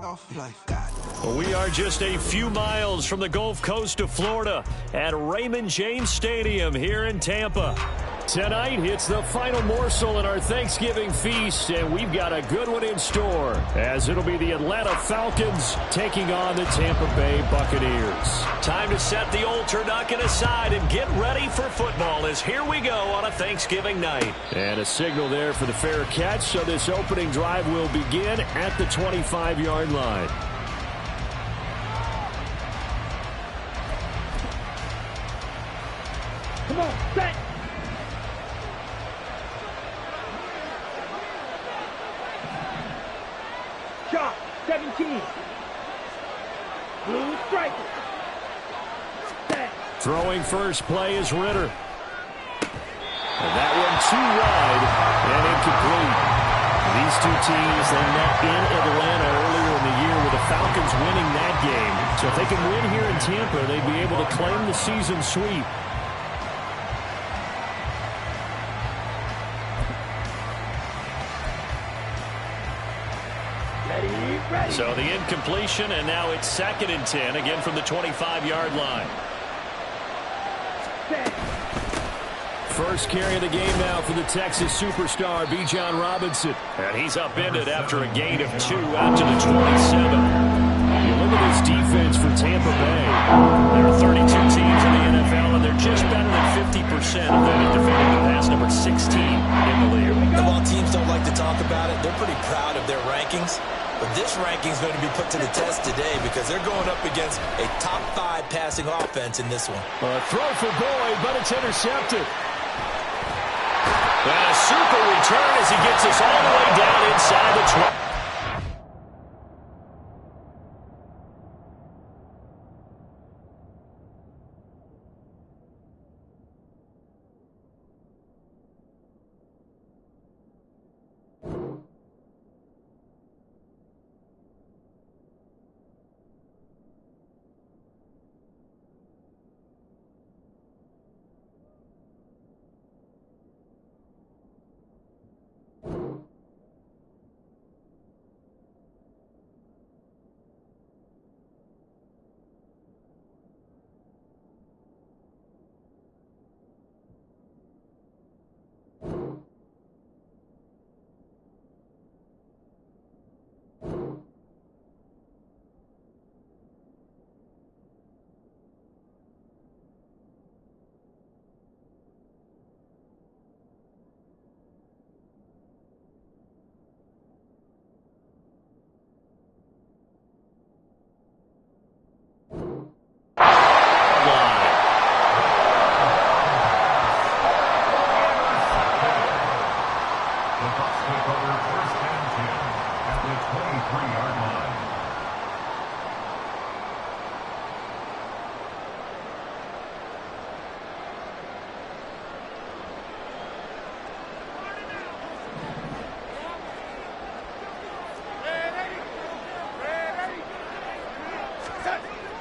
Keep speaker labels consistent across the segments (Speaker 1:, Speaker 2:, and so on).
Speaker 1: We are just a few miles from the Gulf Coast of Florida at Raymond James Stadium here in Tampa. Tonight, it's the final morsel in our Thanksgiving feast, and we've got a good one in store, as it'll be the Atlanta Falcons taking on the Tampa Bay Buccaneers. Time to set the old turducken aside and get ready for football, as here we go on a Thanksgiving night. And a signal there for the fair catch, so this opening drive will begin at the 25-yard line.
Speaker 2: Come on, set! Shot, 17. Blue striker. Set.
Speaker 1: Throwing first play is Ritter. And that one too wide and incomplete. These two teams, they met in Atlanta earlier in the year with the Falcons winning that game. So if they can win here in Tampa, they'd be able to claim the season sweep. So the incompletion, and now it's 2nd and 10, again from the 25-yard line. First carry of the game now for the Texas superstar, Bijan Robinson. And he's upended after a gain of 2 out to the 27. You look at this defense for Tampa Bay. There are 32 teams in the NFL, and they're just better than 50% of them at defending the pass, number 16 in the league.
Speaker 3: And while teams don't like to talk about it, they're pretty proud of their rankings. But this ranking is going to be put to the test today because they're going up against a top 5 passing offense in this one.
Speaker 1: A throw for Boyd, but it's intercepted. And a super return as he gets us all the way down inside the 20.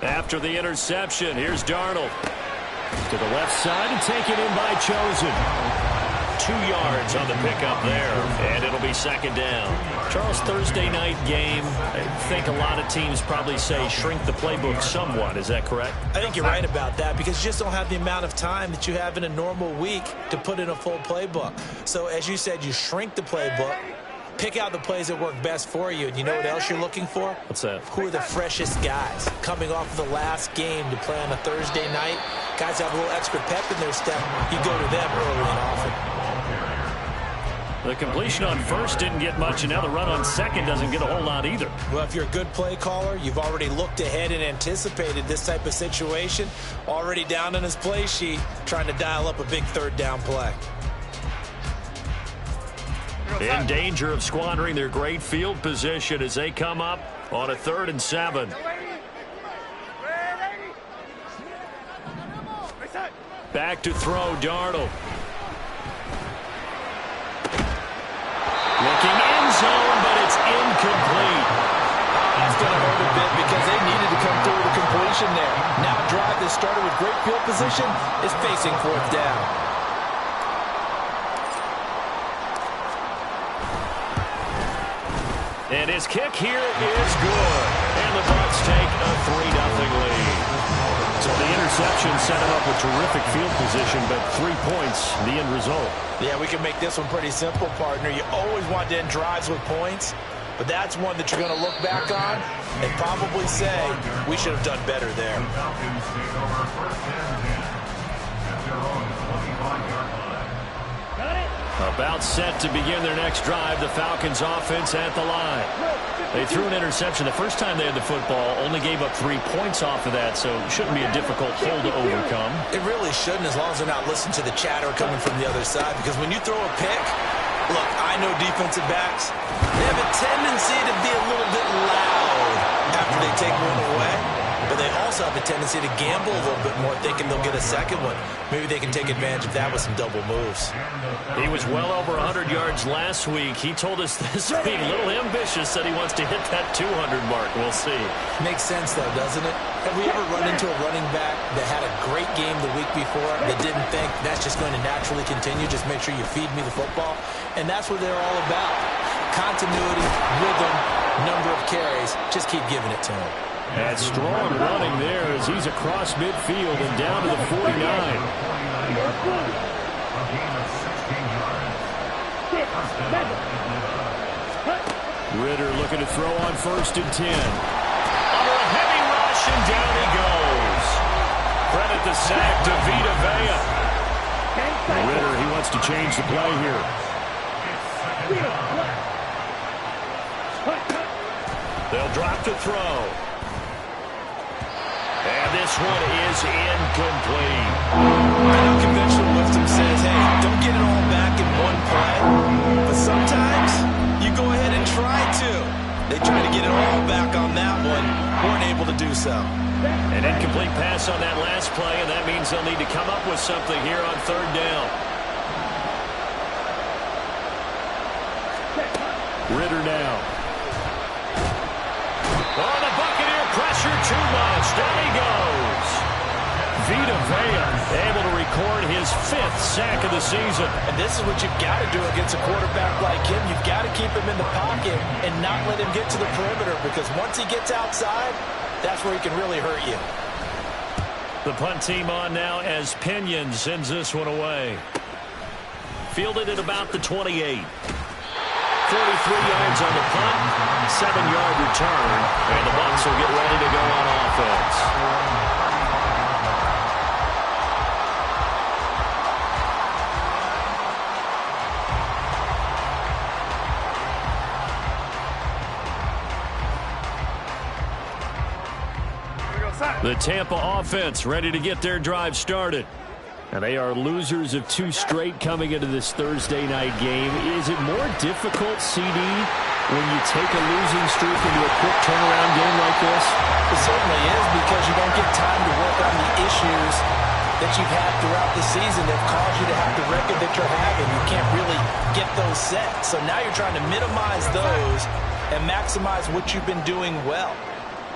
Speaker 1: After the interception, here's Darnold. To the left side and taken in by Chosen. 2 yards on the pickup there, and it'll be 2nd down. Charles, Thursday night game, I think a lot of teams probably say shrink the playbook somewhat. Is that correct?
Speaker 3: I think you're right about that because you just don't have the amount of time that you have in a normal week to put in a full playbook. So as you said, you shrink the playbook. Pick out the plays that work best for you. And you know what else you're looking for?
Speaker 1: What's that?
Speaker 3: Who are the freshest guys coming off of the last game to play on a Thursday night? Guys have a little extra pep in their step. You go to them early and often.
Speaker 1: The completion on first didn't get much, and now the run on second doesn't get a whole lot either.
Speaker 3: Well, if you're a good play caller, you've already looked ahead and anticipated this type of situation. Already down on his play sheet, trying to dial up a big 3rd down play.
Speaker 1: In danger of squandering their great field position as they come up on a 3rd and 7. Back to throw, Darnold. Looking end zone, but it's incomplete.
Speaker 3: That's going to hurt a bit because they needed to come through with a completion there. Now a drive that started with great field position is facing 4th down.
Speaker 1: And his kick here is good. And the Bucs take a 3-0 lead. So the interception set him up with terrific field position, but 3 points, the end result.
Speaker 3: Yeah, we can make this one pretty simple, partner. You always want to end drives with points, but that's one that you're going to look back on and probably say, we should have done better there.
Speaker 1: About set to begin their next drive, the Falcons offense at the line. They threw an interception the first time they had the football, only gave up 3 points off of that, so it shouldn't be a difficult hole to overcome.
Speaker 3: It really shouldn't, as long as they're not listening to the chatter coming from the other side, because when you throw a pick, look, I know defensive backs, they have a tendency to be a little bit loud after they take one away. But they also have a tendency to gamble a little bit more, thinking they'll get a second one. Maybe they can take advantage of that with some double moves.
Speaker 1: He was well over 100 yards last week. He told us this week, a little ambitious, said he wants to hit that 200 mark. We'll see.
Speaker 3: Makes sense, though, doesn't it? Have we ever run into a running back that had a great game the week before that didn't think that's just going to naturally continue? Just make sure you feed me the football. And that's what they're all about. Continuity, rhythm, number of carries. Just keep giving it to him.
Speaker 1: And strong running there as he's across midfield and down to the 49. Ritter looking to throw on 1st and 10. Under a heavy rush, and down he goes. Credit the sack to Vita Vea. Ritter, he wants to change the play here. They'll drop to throw. And this one is incomplete.
Speaker 3: I know conventional wisdom says, hey, don't get it all back in one play. But sometimes you go ahead and try to. They tried to get it all back on that one. Weren't able to do so.
Speaker 1: An incomplete pass on that last play, and that means they'll need to come up with something here on 3rd down. Ritter now. Oh, the Buccaneer pressure too much. Down he goes. Vita Vea able to record his 5th sack of the season.
Speaker 3: And this is what you've got to do against a quarterback like him. You've got to keep him in the pocket and not let him get to the perimeter, because once he gets outside, that's where he can really hurt you.
Speaker 1: The punt team on now as Pinion sends this one away. Fielded at about the 28. 43 yards on the punt, 7-yard return, and the Bucs will get ready to go on offense. The Tampa offense ready to get their drive started. And they are losers of 2 straight coming into this Thursday night game. Is it more difficult, CD, when you take a losing streak into a quick turnaround game like this?
Speaker 3: It certainly is, because you don't get time to work on the issues that you've had throughout the season that caused you to have the record that you're having. You can't really get those set. So now you're trying to minimize those and maximize what you've been doing well.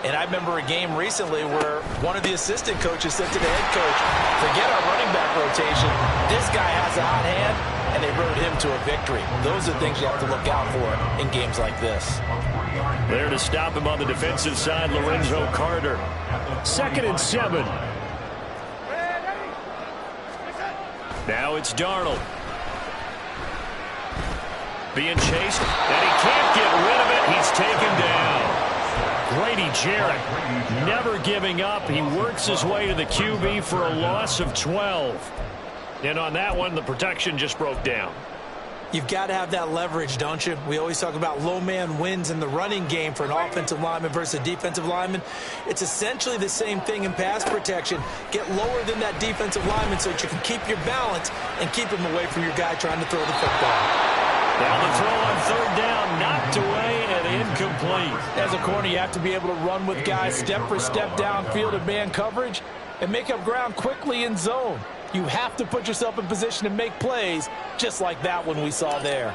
Speaker 3: And I remember a game recently where one of the assistant coaches said to the head coach, forget our running back rotation. This guy has a hot hand, and they rode him to a victory. Those are things you have to look out for in games like this.
Speaker 1: There to stop him on the defensive side, Lorenzo Carter. 2nd and 7. Now it's Darnold. Being chased, and he can't get rid of it. He's taken down. Grady Jarrett never giving up. He works his way to the QB for a loss of 12. And on that one, the protection just broke down.
Speaker 3: You've got to have that leverage, don't you? We always talk about low man wins in the running game for an offensive lineman versus a defensive lineman. It's essentially the same thing in pass protection. Get lower than that defensive lineman so that you can keep your balance and keep him away from your guy trying to throw the football.
Speaker 1: Down the throw on 3rd down, knocked away and incomplete.
Speaker 3: As a corner, you have to be able to run with guys step for step downfield in man coverage and make up ground quickly in zone. You have to put yourself in position to make plays, just like that one we saw there.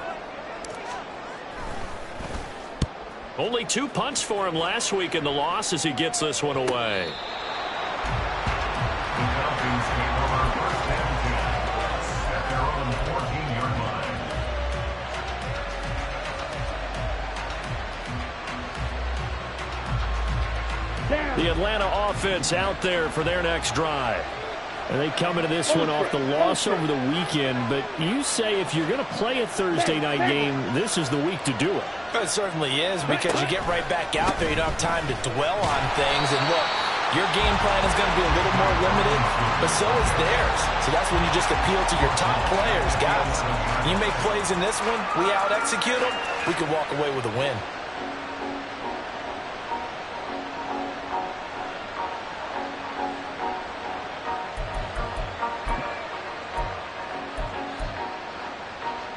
Speaker 1: Only 2 punts for him last week in the loss as he gets this one away. The Atlanta offense out there for their next drive. And they come into this one off the loss over the weekend, but you say if you're going to play a Thursday night game, this is the week to do it.
Speaker 3: It certainly is, because you get right back out there. You don't have time to dwell on things. And look, your game plan is going to be a little more limited, but so is theirs. So that's when you just appeal to your top players. Guys, you make plays in this one, we out-execute them, we can walk away with a win.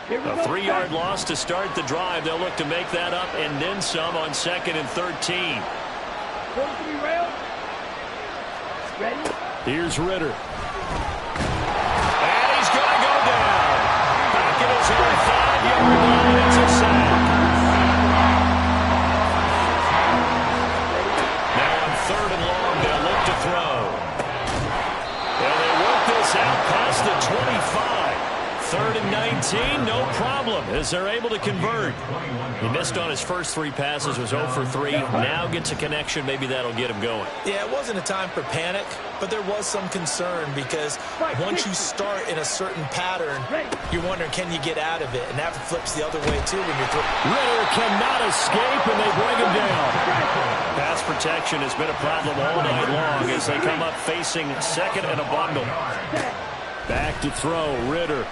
Speaker 1: A 3-yard loss to start the drive. They'll look to make that up and then some on 2nd and 13.
Speaker 2: Ready?
Speaker 1: Here's Ritter. And he's going to go down. Back at his own 5-yard line. It's a sack. Now on 3rd and long, they'll look to throw. And they work this out past the 25. 3rd and 19, no problem, as they're able to convert. He missed on his first 3 passes, was 0 for 3. Now gets a connection. Maybe that'll get him going.
Speaker 3: Yeah, it wasn't a time for panic, but there was some concern, because once you start in a certain pattern, you're wondering, can you get out of it? And that flips the other way, too, when you're throwing.
Speaker 1: Ritter cannot escape, and they bring him down. Pass protection has been a problem all night long as they come up facing 2nd and a bundle. Back to throw, Ritter.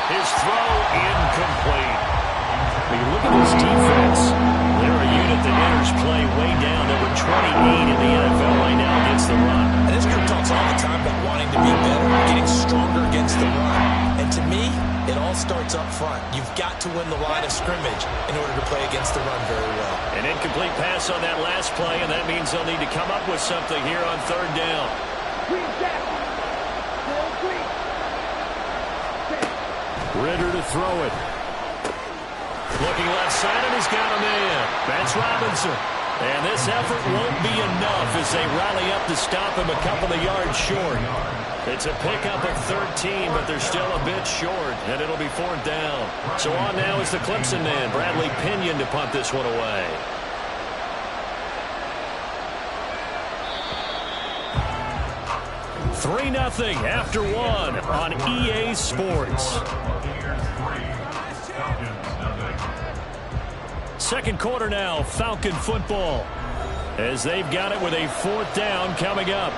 Speaker 1: His throw incomplete. When you look at this defense, they're a unit that enters play way down. Number 28 in the NFL right now against the run.
Speaker 3: And this group talks all the time about wanting to be better, getting stronger against the run. And to me, it all starts up front. You've got to win the line of scrimmage in order to play against the run very well.
Speaker 1: An incomplete pass on that last play, and that means they'll need to come up with something here on 3rd down. Ritter to throw it. Looking left side, and he's got him in. That's Robinson. And this effort won't be enough as they rally up to stop him a couple of yards short. It's a pickup of 13, but they're still a bit short, and it'll be 4th down. So on now is the Clemson man, Bradley Pinion, to punt this one away. Three 3-0 after 1 on EA Sports. Second quarter now, Falcon football, as they've got it with a 4th down coming up.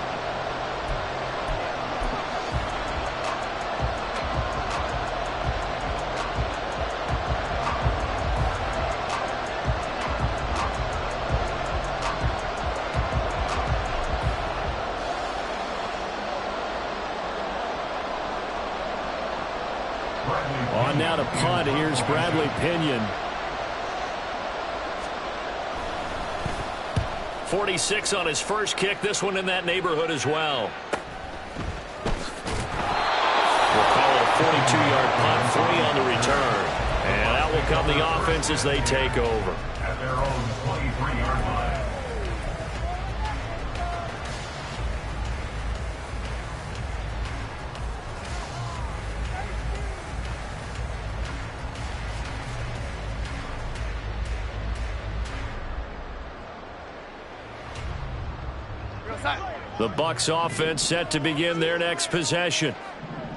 Speaker 1: On now to punt. Here's Bradley Pinion. 46 on his first kick. This one in that neighborhood as well. We'll call it a 42-yard punt, 3 on the return. And out will come the offense as they take over.
Speaker 4: At their own 23-yard line.
Speaker 1: The Bucs offense set to begin their next possession.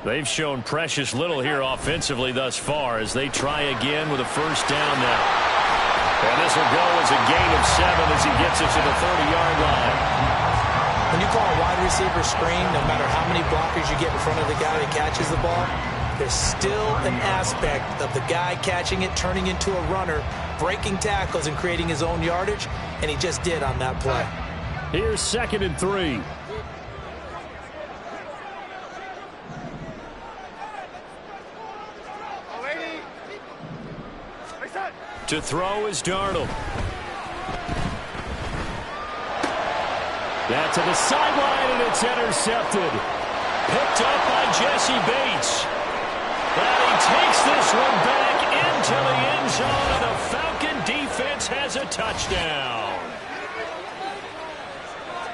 Speaker 1: They've shown precious little here offensively thus far as they try again with a 1st down now. And this will go as a gain of 7 as he gets it to the 30-yard line.
Speaker 3: When you call a wide receiver screen, no matter how many blockers you get in front of the guy that catches the ball, there's still an aspect of the guy catching it, turning into a runner, breaking tackles and creating his own yardage, and he just did on that play.
Speaker 1: Here's 2nd and 3. To throw is Darnold. That's to the sideline, and it's intercepted. Picked up by Jesse Bates. And he takes this one back into the end zone, and the Falcon defense has a touchdown.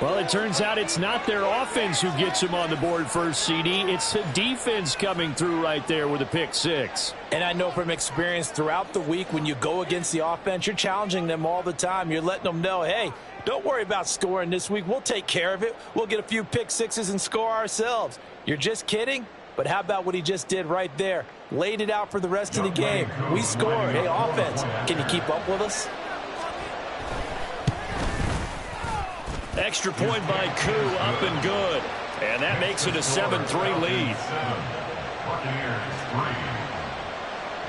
Speaker 1: Well, it turns out it's not their offense who gets them on the board first, CD. It's the defense coming through right there with a pick six.
Speaker 3: And I know from experience throughout the week when you go against the offense, you're challenging them all the time. You're letting them know, hey, don't worry about scoring this week. We'll take care of it. We'll get a few pick sixes and score ourselves. You're just kidding? But how about what he just did right there? Laid it out for the rest of the game. We scored. Hey, offense, can you keep up with us?
Speaker 1: Extra point by Koo, up and good. And that makes it a 7-3 lead.
Speaker 4: Buccaneers 3.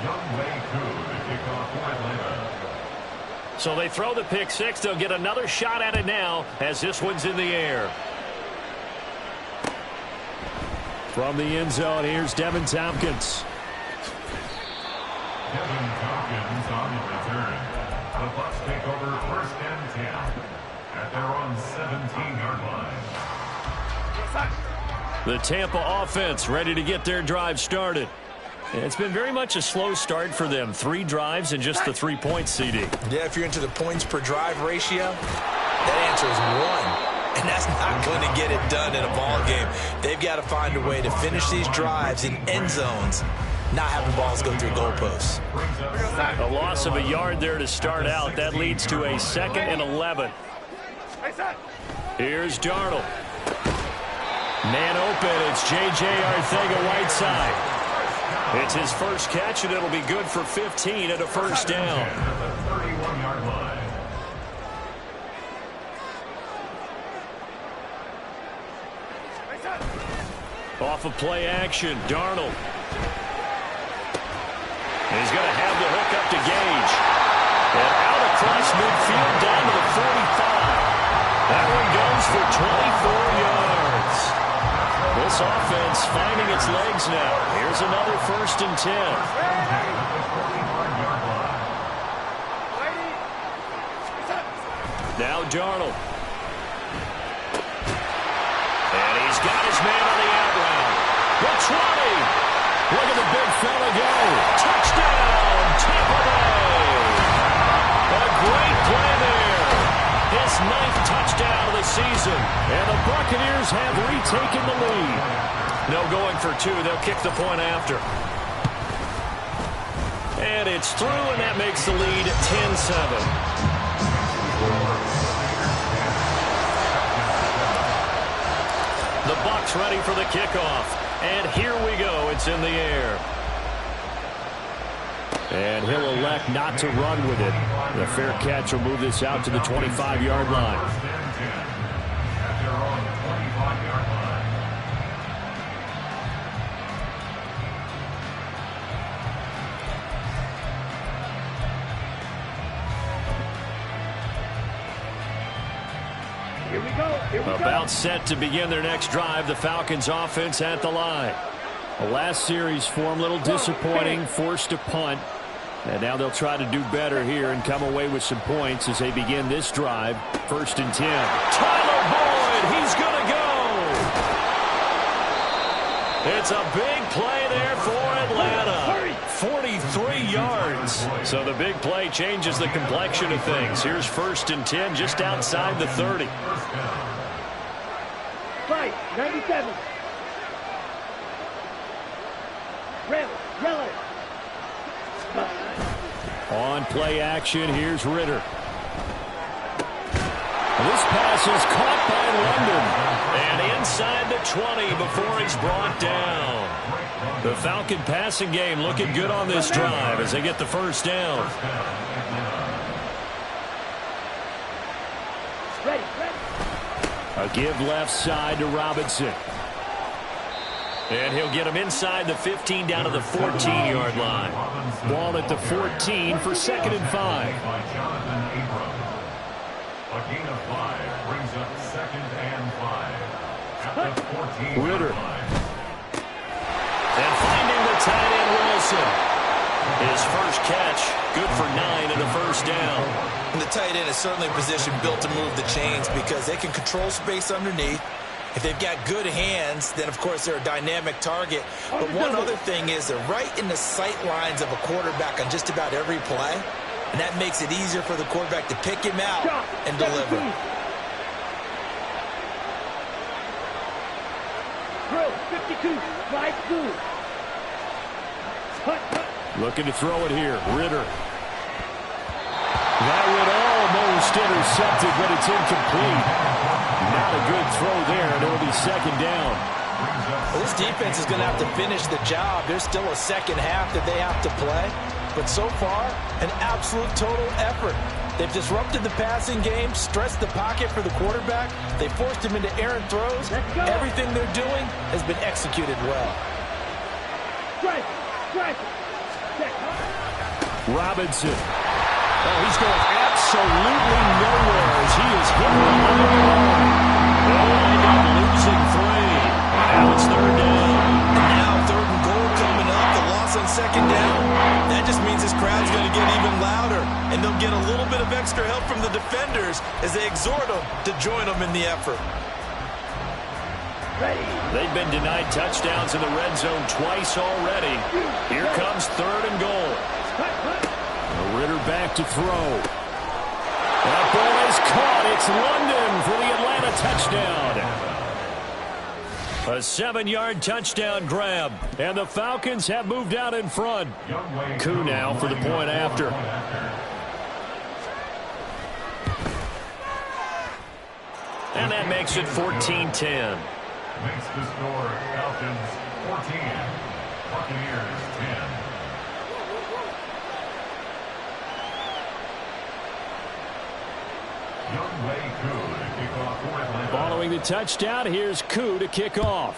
Speaker 4: Younghoe Koo to kick off for Atlanta.
Speaker 1: So they throw the pick six. They'll get another shot at it now as this one's in the air. From the end zone, here's Devin Tompkins.
Speaker 4: Devin Tompkins on the return. The Bucs take over first and 10 at their own 17-yard line.
Speaker 1: The Tampa offense ready to get their drive started. It's been very much a slow start for them. 3 drives and just the 3 points, CD.
Speaker 3: Yeah, if you're into the points per drive ratio, that answer is 1. And that's not going to get it done in a ball game. They've got to find a way to finish these drives in end zones, not having balls go through goalposts.
Speaker 1: A loss of a yard there to start out. That leads to a 2nd and 11. Here's Darnold. Man open. It's J.J. Arcega-Whiteside. It's his first catch, and it'll be good for 15 at a first down.
Speaker 4: The 31-yard line.
Speaker 1: Off of play action, Darnold. He's going to have the hook up to Gage. And out across midfield down to the 45. That one goes for 24 yards. This offense finding its legs now. Here's another 1st and 10. Now Darnold. And he's got his man on the out route. The 20. Look at the big fella go. Touchdown, Tampa Bay. A great play there. His 9th touchdown of the season. And the Buccaneers have retaken the lead. No going for 2. They'll kick the point after. And it's through, and that makes the lead 10-7. The Bucs ready for the kickoff. And here we go. It's in the air. And he'll elect not to run with it. The fair catch will move this out to the 25-yard line.
Speaker 4: First and 10 at their own 25-yard line.
Speaker 2: Here we go. Here we
Speaker 1: About set to begin their next drive. The Falcons offense at the line. The last series for them, a little disappointing, forced a punt. And now they'll try to do better here and come away with some points as they begin this drive. 1st and 10. Tyler Boyd, he's going to go. It's a big play there for Atlanta. 43 yards. So the big play changes the complexion of things. Here's 1st and 10 just outside the 30.
Speaker 2: Right, 97. Red, yellow.
Speaker 1: On play action, here's Ritter. This pass is caught by London. And inside the 20 before he's brought down. The Falcon passing game looking good on this drive as they get the 1st down.
Speaker 2: Ready, ready.
Speaker 1: A give left side to Robinson. And he'll get him inside the 15 down to the 14-yard line. Ball at the 14 for 2nd and 5.
Speaker 4: By Jonathan Abram. A gain of 5 brings up 2nd and 5 at the 14-yard
Speaker 1: Ritter.
Speaker 4: line.
Speaker 1: And finding the tight end Wilson. His first catch, good for 9 and a 1st down.
Speaker 3: And the tight end is certainly a position built to move the chains because they can control space underneath. If they've got good hands, then, of course, they're a dynamic target. But one other thing is they're right in the sight lines of a quarterback on just about every play. And that makes it easier for the quarterback to pick him out and deliver.
Speaker 2: 52, strike 2. Cut.
Speaker 1: Looking to throw it here. Ritter. That would almost intercepted, but it's incomplete. Not a good throw there, and it'll be second down.
Speaker 3: Well, this defense is going to have to finish the job. There's still a second half that they have to play. But so far, an absolute total effort. They've disrupted the passing game, stressed the pocket for the quarterback. They forced him into errant throws. Everything they're doing has been executed well.
Speaker 2: Strike.
Speaker 1: Robinson. Oh, he's going absolutely nowhere as he is hit behind the line. They'll wind up losing 3. Now it's third down.
Speaker 3: And now third and goal coming up. The loss on second down. That just means this crowd's going to get even louder. And they'll get a little bit of extra help from the defenders as they exhort them to join them in the effort.
Speaker 1: They've been denied touchdowns in the red zone twice already. Here comes third and goal. Ritter back to throw. That ball is caught. It's London for the Atlanta touchdown. A 7-yard touchdown grab. And the Falcons have moved out in front. Koo now for the point after. And that makes it 14-10.
Speaker 4: Makes the score Falcons 14, Buccaneers 10. Younghoe Koo to kick off for Atlanta.
Speaker 1: Following the touchdown, here's Koo to kick off.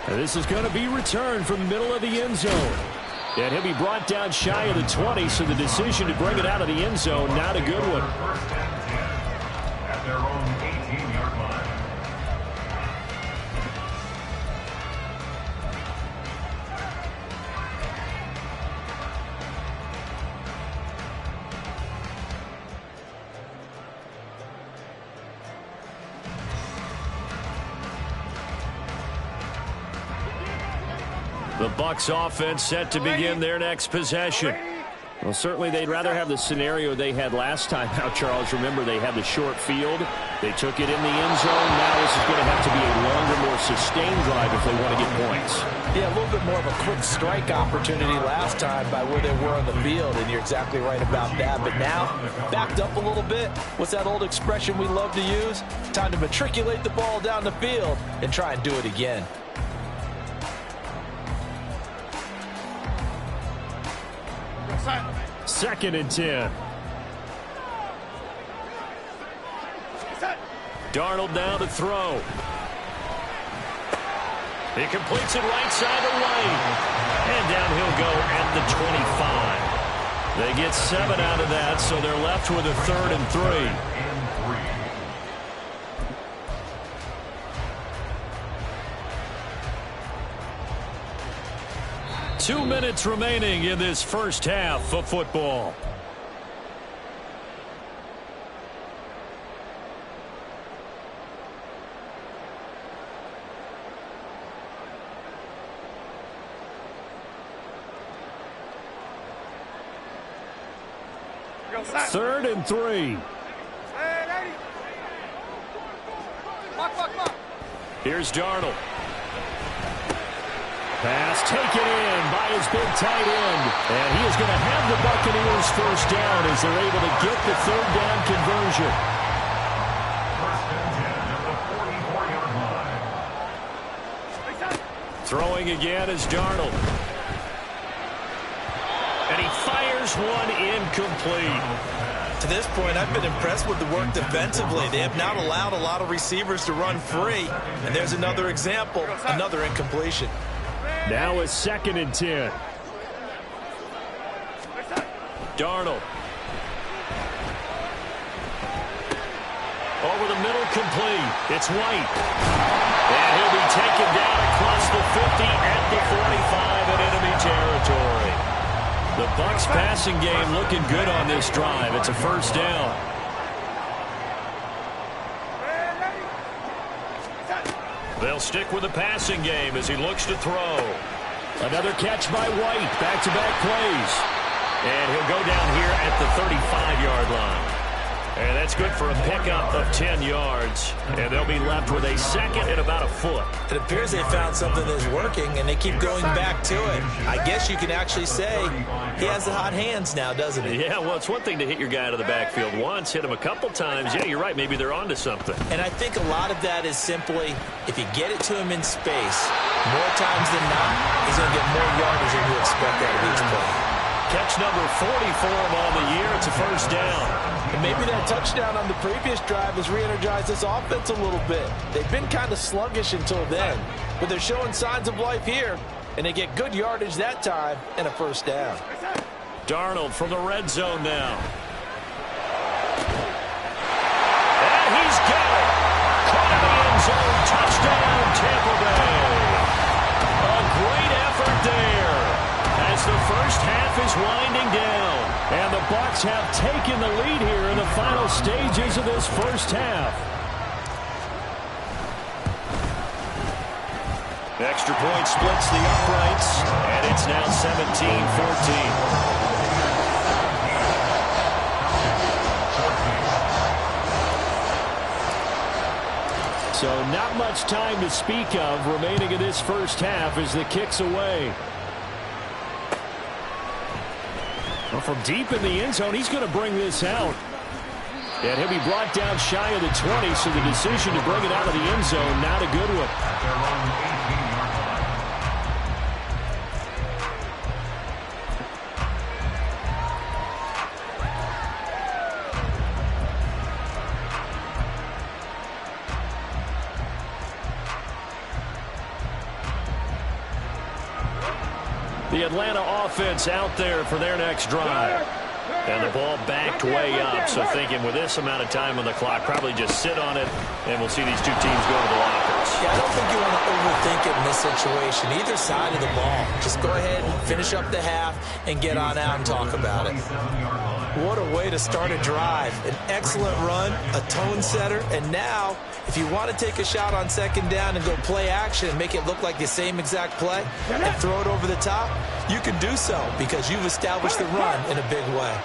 Speaker 1: And this is going to be returned from the middle of the end zone. And he'll be brought down shy of the 20, so the decision to bring it out of the end zone, not a good one.
Speaker 4: First and 10 at their own 18-yard line.
Speaker 1: The Bucs offense set to begin their next possession. Well, certainly they'd rather have the scenario they had last time out, Charles. Remember, they had the short field. They took it in the end zone. Now this is going to have to be a longer, more sustained drive if they want to get points.
Speaker 3: Yeah, a little bit more of a quick strike opportunity last time by where they were on the field, and you're exactly right about that. But now, backed up a little bit. What's that old expression we love to use? Time to matriculate the ball down the field and try and do it again.
Speaker 1: Second and 10. Darnold now to throw. He completes it right side of the lane. And down he'll go at the 25. They get 7 out of that, so they're left with a 3rd and 3. 2 minutes remaining in this first half of football. Third and 3. Here's Darnold. Pass taken in by his big tight end. And he is going to have the Buccaneers first down as they're able to get the third down conversion.
Speaker 4: First and 10 at the 44-yard line.
Speaker 1: Throwing again is Darnold. And he fires one incomplete.
Speaker 3: To this point, I've been impressed with the work defensively. They have not allowed a lot of receivers to run free. And there's another example, another incompletion.
Speaker 1: Now it's 2nd and 10. Darnold. Over the middle, complete. It's White. And he'll be taken down across the 50 at the 45 in enemy territory. The Bucs passing game looking good on this drive. It's a first down. They'll stick with the passing game as he looks to throw. Another catch by White. Back-to-back plays. And he'll go down here at the 35-yard line. And that's good for a pickup of 10 yards. And they'll be left with a second and about a foot.
Speaker 3: It appears they found something that's working, and they keep going back to it. I guess you can actually say he has the hot hands now, doesn't he?
Speaker 1: Yeah, well, it's one thing to hit your guy out of the backfield once, hit him a couple times. Yeah, you're right. Maybe they're onto something.
Speaker 3: And I think a lot of that is simply if you get it to him in space, more times than not, he's going to get more yardage than you expect out of each play.
Speaker 1: Catch number 40 for him on the year. It's a first down.
Speaker 3: And maybe that touchdown on the previous drive has re-energized this offense a little bit. They've been kind of sluggish until then, but they're showing signs of life here, and they get good yardage that time and a first down.
Speaker 1: Darnold from the red zone now. And he's got it. Caught in the end zone. Touchdown, Tampa Bay. A great effort there as the first half is winding down. And the Bucs have taken the lead here in the final stages of this first half. Extra point splits the uprights, and it's now 17-14. So not much time to speak of remaining in this first half as the kick's away. Well, from deep in the end zone, he's going to bring this out. And he'll be brought down shy of the 20, so the decision to bring it out of the end zone, not a good one. The Atlanta offense out there for their next drive. And the ball backed way up, so thinking with this amount of time on the clock, probably just sit on it, and we'll see these two teams go to the lockers.
Speaker 3: Yeah, I don't think you want to overthink it in this situation. Either side of the ball. Just go ahead and finish up the half and get on out and talk about it. What a way to start a drive. An excellent run, a tone setter, and now if you want to take a shot on second down and go play action and make it look like the same exact play and throw it over the top, you can do so because you've established the run in a big way.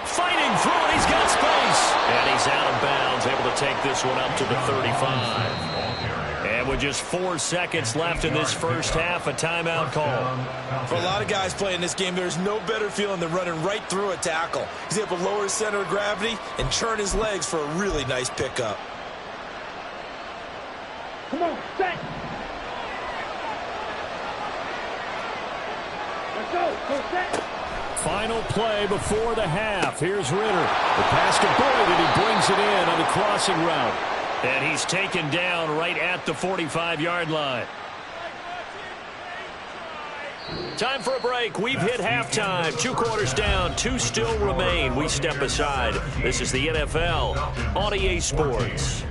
Speaker 1: Fighting through it, he's got space. And he's out of bounds, able to take this one up to the 35. And with just 4 seconds left in this first half, a timeout call.
Speaker 3: For a lot of guys playing this game, there's no better feeling than running right through a tackle. He's able to lower his center of gravity and churn his legs for a really nice pickup.
Speaker 2: Come on, set. Let's go set.
Speaker 1: Final play before the half. Here's Ritter. The pass to Boyd, and he brings it in on the crossing route. And he's taken down right at the 45-yard line. Time for a break. We've hit halftime. 2 quarters down. 2 still remain. We step aside. This is the NFL on EA Sports.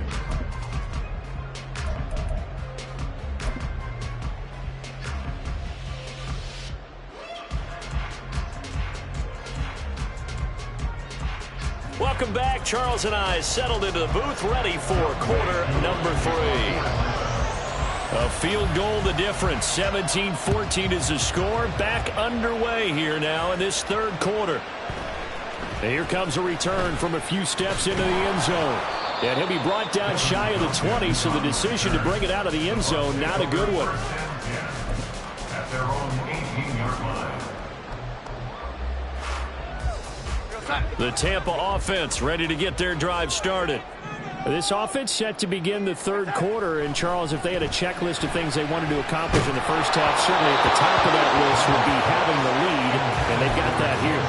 Speaker 1: Welcome back. Charles and I settled into the booth, ready for quarter number 3. A field goal the difference. 17-14 is the score. Back underway here now in this third quarter. And here comes a return from a few steps into the end zone. And he'll be brought down shy of the 20, so the decision to bring it out of the end zone, not a good one.
Speaker 4: At their own 18-yard line.
Speaker 1: The Tampa offense ready to get their drive started. This offense set to begin the third quarter, and Charles, if they had a checklist of things they wanted to accomplish in the first half, certainly at the top of that list would be having the lead, and they've got that here.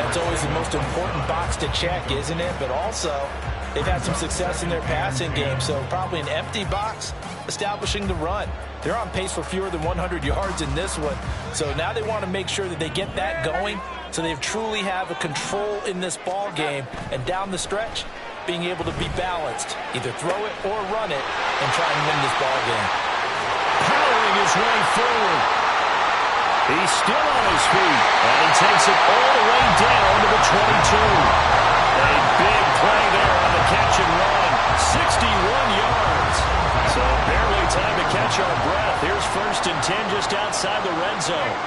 Speaker 3: That's always the most important box to check, isn't it? But also, they've had some success in their passing game, so probably an empty box establishing the run. They're on pace for fewer than 100 yards in this one, so now they want to make sure that they get that going so they truly have a control in this ball game, and down the stretch, being able to be balanced, either throw it or run it, and try and win this ball game.
Speaker 1: Powering his way forward. He's still on his feet, and he takes it all the way down to the 22. A big play there on the catch and run. 61 yards. So barely time to catch our breath. Here's first and 10 just outside the red zone.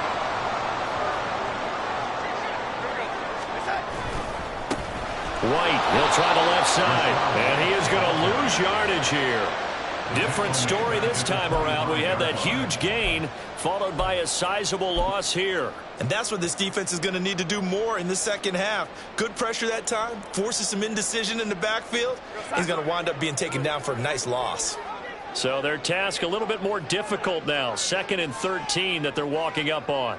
Speaker 1: White, he'll try the left side, and he is going to lose yardage here. Different story this time around. We had that huge gain, followed by a sizable loss here.
Speaker 3: And that's what this defense is going to need to do more in the second half. Good pressure that time, forces some indecision in the backfield. He's going to wind up being taken down for a nice loss.
Speaker 1: So their task a little bit more difficult now. 2nd and 13 that they're walking up on.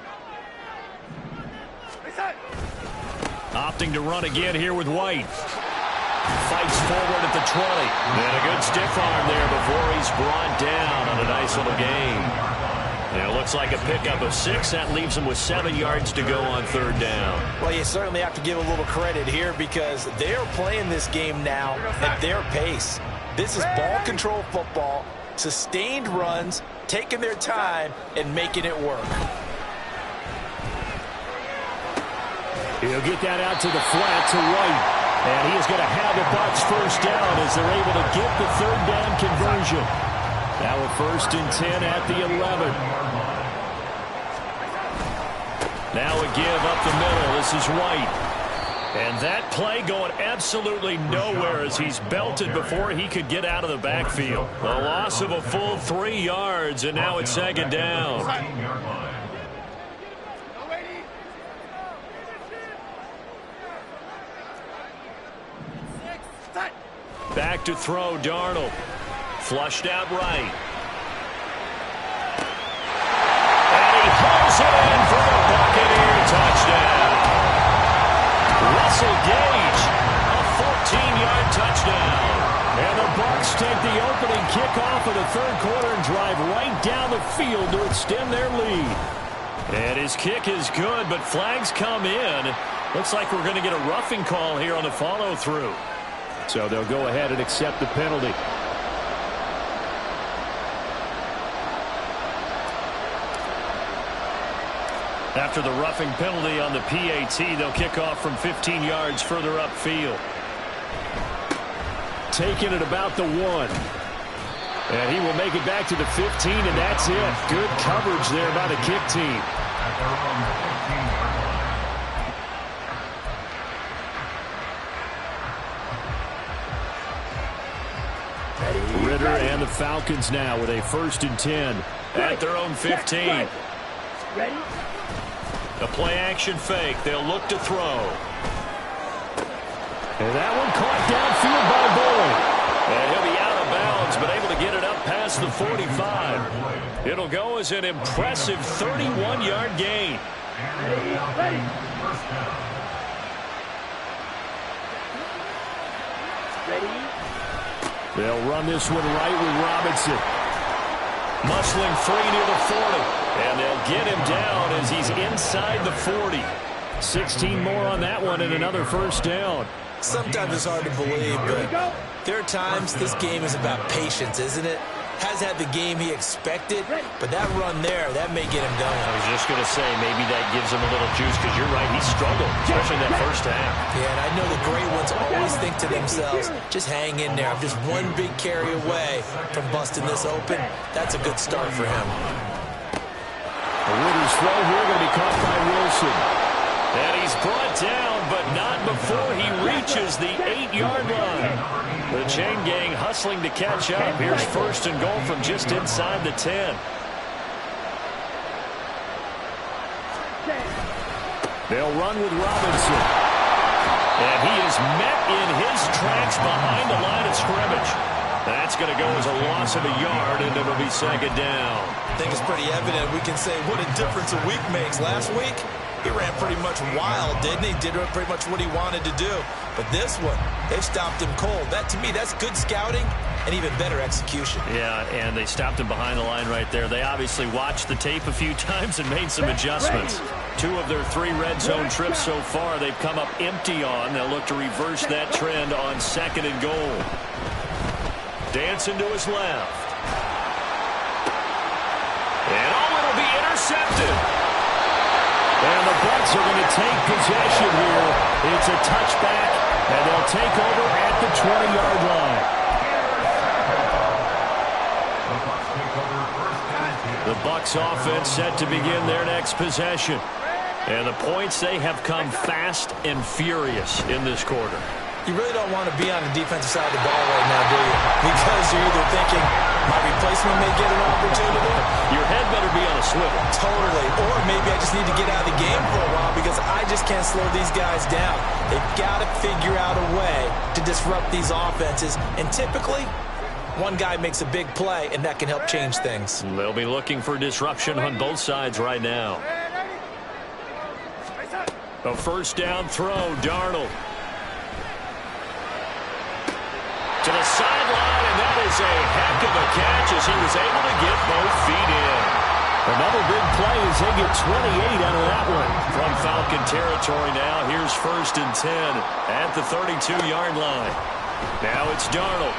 Speaker 1: Opting to run again here with White. Fights forward at the 20. And a good stiff arm there before he's brought down on a nice little gain. And it looks like a pickup of 6. That leaves him with 7 yards to go on 3rd down.
Speaker 3: Well, you certainly have to give a little credit here because they're playing this game now at their pace. This is ball control football, sustained runs, taking their time, and making it work.
Speaker 1: He'll get that out to the flat to White. And he is going to have the Bucs first down as they're able to get the 3rd down conversion. Now a 1st and 10 at the 11. Now a give up the middle. This is White. And that play going absolutely nowhere as he's belted before he could get out of the backfield. A loss of a full 3 yards, and now it's 2nd down. Back to throw, Darnold. Flushed out right. And he hauls it in for the Buccaneer touchdown. Russell Gage, a 14-yard touchdown. And the Bucs take the opening kickoff of the 3rd quarter and drive right down the field to extend their lead. And his kick is good, but flags come in. Looks like we're going to get a roughing call here on the follow-through. So they'll go ahead and accept the penalty. After the roughing penalty on the PAT, they'll kick off from 15 yards further upfield. Taking it about the 1. And he will make it back to the 15, and that's it. Good coverage there by the kick team. Ritter and the Falcons now with a 1st and 10 at their own 15.
Speaker 2: Ready?
Speaker 1: A play-action fake. They'll look to throw. And that one caught downfield by Boyd. And he'll be out of bounds, but able to get it up past the 45. It'll go as an impressive 31-yard gain.
Speaker 2: Ready? Ready?
Speaker 1: They'll run this one right with Robinson. Muscling free near the 40. And they'll get him down as he's inside the 40. 16 more on that one and another 1st down.
Speaker 3: Sometimes it's hard to believe, but there are times this game is about patience, isn't it? Has had the game he expected, but that run there, that may get him going.
Speaker 1: I was just going to say, maybe that gives him a little juice because you're right, he struggled, especially in that 1st half.
Speaker 3: Yeah, and I know the great ones always think to themselves, just hang in there. I'm just one big carry away from busting this open. That's a good start for him.
Speaker 1: Ritter's throw here going to be caught by Wilson. And he's brought down, but not before he reaches the 8-yard line. The chain gang hustling to catch up. Here's 1st and goal from just inside the 10. They'll run with Robinson. And he is met in his tracks behind the line of scrimmage. That's going to go as a loss of a yard, and it'll be 2nd down.
Speaker 3: I think it's pretty evident. We can say what a difference a week makes. Last week, he ran pretty much wild, didn't he? Did pretty much what he wanted to do. But this one, they've stopped him cold. That, to me, that's good scouting and even better execution.
Speaker 1: Yeah, and they stopped him behind the line right there. They obviously watched the tape a few times and made some adjustments. 2 of their 3 red zone trips so far, they've come up empty on. They'll look to reverse that trend on 2nd and goal. Dancing to his left. And it'll be intercepted. And the Bucs are going to take possession here. It's a touchback, and they'll take over at the 20-yard line. The Bucs offense set to begin their next possession. And the points, they have come fast and furious in this quarter.
Speaker 3: You really don't want to be on the defensive side of the ball right now, do you? Because you're either thinking, my replacement may get an opportunity.
Speaker 1: Your head better be on a swivel.
Speaker 3: Totally. Or maybe I just need to get out of the game for a while because I just can't slow these guys down. They've got to figure out a way to disrupt these offenses. And typically, one guy makes a big play, and that can help change things.
Speaker 1: They'll be looking for disruption on both sides right now. A first down throw, Darnold. To the sideline, and that is a heck of a catch as he was able to get both feet in. Another big play as they get 28 out of that one. From Falcon territory now, here's 1st and 10 at the 32-yard line. Now it's Darnold.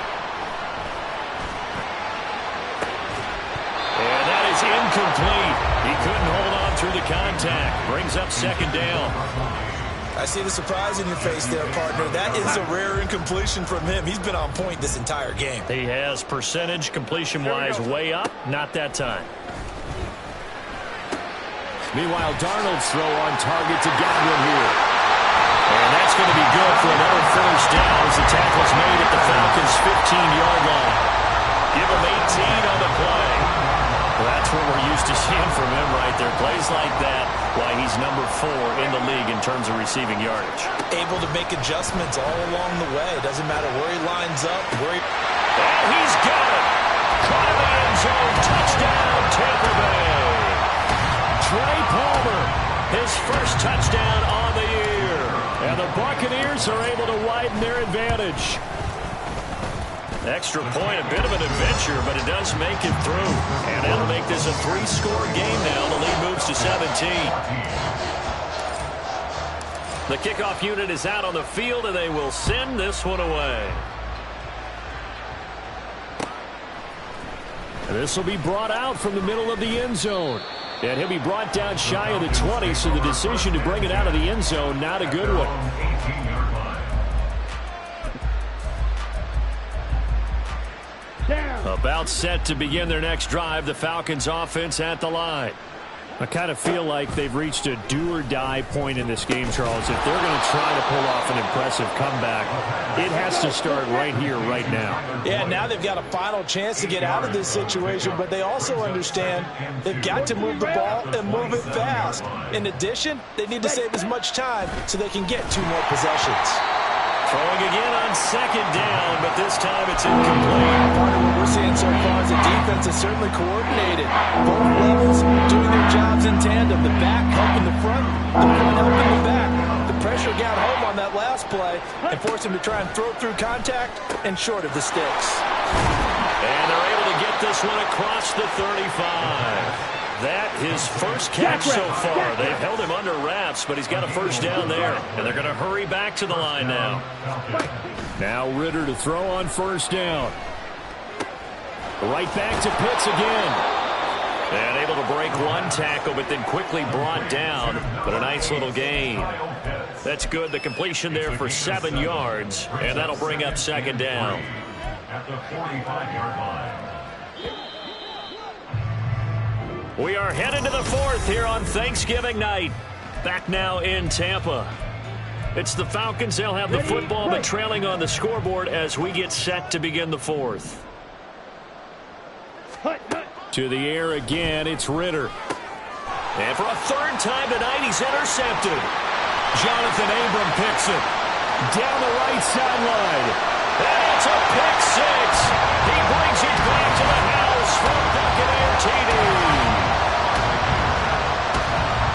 Speaker 1: And that is incomplete. He couldn't hold on through the contact. Brings up 2nd down.
Speaker 3: I see the surprise in your face there, partner. That is a rare incompletion from him. He's been on point this entire game.
Speaker 1: He has percentage completion-wise way up. Not that time. Meanwhile, Darnold's throw on target to Godwin here. And that's going to be good for another first down as the tackle's made at the Falcons' 15-yard line. Give him 18 on the play. Well, that's what we're used to seeing from him right there. Plays like that, why he's number 4 in the league in terms of receiving yardage.
Speaker 3: Able to make adjustments all along the way. Doesn't matter where he lines up, where he...
Speaker 1: And he's got it. Caught in the end zone. Touchdown, Tampa Bay. Trey Palmer, his first touchdown on the year. And the Buccaneers are able to widen their advantage. Extra point, a bit of an adventure, but it does make it through. And that'll make this a 3-score game now. The lead moves to 17. The kickoff unit is out on the field, and they will send this one away. And this will be brought out from the middle of the end zone. And he'll be brought down shy of the 20, so the decision to bring it out of the end zone, not a good one. About set to begin their next drive, the Falcons offense at the line. I kind of feel like they've reached a do-or-die point in this game, Charles. If they're going to try to pull off an impressive comeback, it has to start right here, right now.
Speaker 3: Yeah, now they've got a final chance to get out of this situation, but they also understand they've got to move the ball and move it fast. In addition, they need to save as much time so they can get 2 more possessions.
Speaker 1: Throwing again on 2nd down, but this time it's incomplete.
Speaker 3: Part of what we're seeing so far is the defense is certainly coordinated. Both levels doing their jobs in tandem. The back helping the front helping the back. The pressure got home on that last play and forced him to try and throw through contact and short of the sticks.
Speaker 1: And they're able to get this one across the 35. That his first catch so far. They've held him under wraps, but he's got a first down there. And they're going to hurry back to the line now. Now Ritter to throw on 1st down. Right back to Pitts again. And able to break one tackle, but then quickly brought down. But a nice little gain. That's good. The completion there for 7 yards. And that'll bring up 2nd down.
Speaker 4: At the 45-yard line.
Speaker 1: We are headed to the 4th here on Thanksgiving night. Back now in Tampa. It's the Falcons. They'll have the football, but trailing on the scoreboard as we get set to begin the 4th. To the air again, it's Ritter. And for a 3rd time tonight, he's intercepted. Jonathan Abram picks it. Down the right sideline. And it's a pick 6. He brings it back to the house for Buccaneer TD.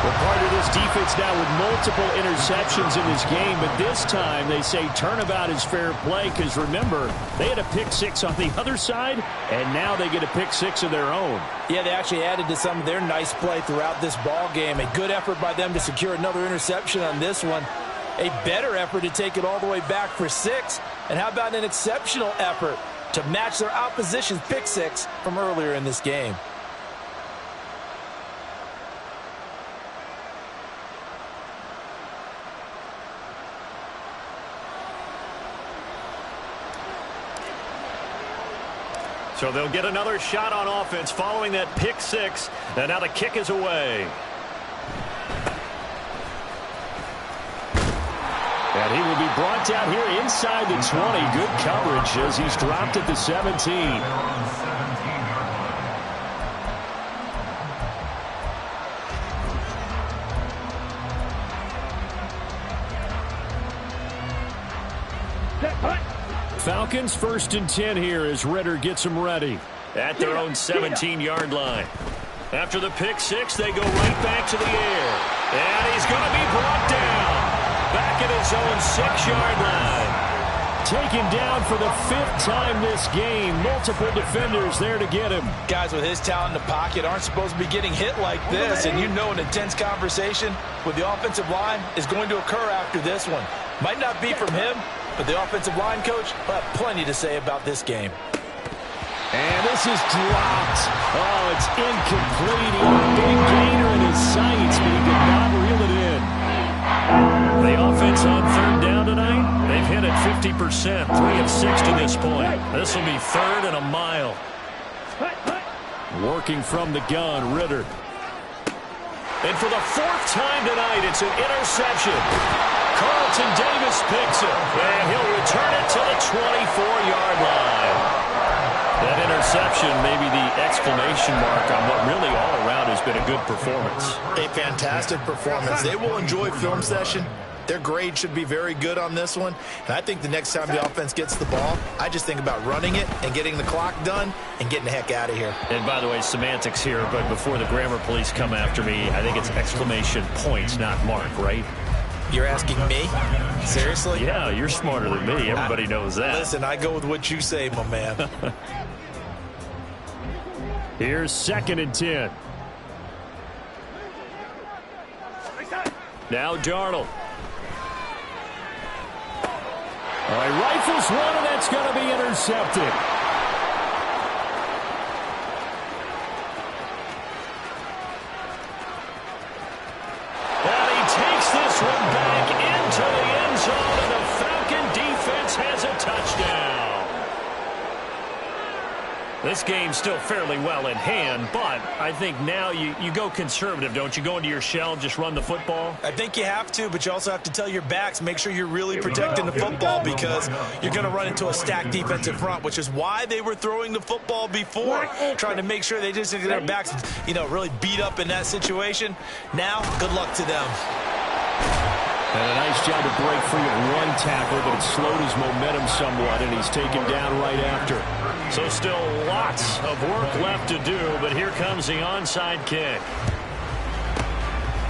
Speaker 1: Well, part of this defense now with multiple interceptions in this game, but this time they say turnabout is fair play because, remember, they had a pick 6 on the other side, and now they get a pick 6 of their own.
Speaker 3: Yeah, they actually added to some of their nice play throughout this ball game. A good effort by them to secure another interception on this one. A better effort to take it all the way back for 6. And how about an exceptional effort to match their opposition's pick 6 from earlier in this game?
Speaker 1: So they'll get another shot on offense following that pick six. And now the kick is away. And he will be brought down here inside the 20. Good coverage as he's dropped at the 17. Falcons 1st and 10 here as Ritter gets them ready at their own 17-yard line. After the pick six, they go right back to the air. And he's going to be brought down back at his own 6-yard line. Taken down for the 5th time this game. Multiple defenders there to get him.
Speaker 3: Guys with his talent in the pocket aren't supposed to be getting hit like this. And you know an intense conversation with the offensive line is going to occur after this one. Might not be from him, but the offensive line coach will have plenty to say about this game.
Speaker 1: And this is dropped. Oh, it's incomplete. He had a big gainer in his sights, but he did not reel it in. The offense on 3rd down tonight, they've hit it 50%, 3 of 6 to this point. This will be 3rd and a mile. Working from the gun, Ritter. And for the 4th time tonight, it's an interception. Carlton Davis picks it, and he'll return it to the 24-yard line. That interception may be the exclamation mark on what really all around has been a good performance.
Speaker 5: A fantastic performance. They will enjoy film session. Their grade should be very good on this one. And I think the next time the offense gets the ball, I just think about running it and getting the clock done and getting the heck out of here.
Speaker 1: And by the way, semantics here, but before the grammar police come after me, I think it's exclamation points, not mark, right?
Speaker 3: You're asking me? Seriously?
Speaker 1: Yeah, you're smarter than me. Everybody knows that.
Speaker 3: Listen, I go with what you say, my man.
Speaker 1: Here's 2nd and 10. Now Darnold. All right, rifles one, and that's going to be intercepted. And he takes this one back into the end zone, and the Falcon defense has a touchdown. This game's still fairly well in hand, but I think now you go conservative, don't you? Go into your shell and just run the football?
Speaker 3: I think you have to, but you also have to tell your backs, make sure you're really protecting the football because you're going to run into a stacked defensive front, which is why they were throwing the football before, trying to make sure they just get their backs, really beat up in that situation. Now, good luck to them.
Speaker 1: And a nice job to break free of one tackle, but it slowed his momentum somewhat, and he's taken down right after. So still lots of work left to do, but here comes the onside kick.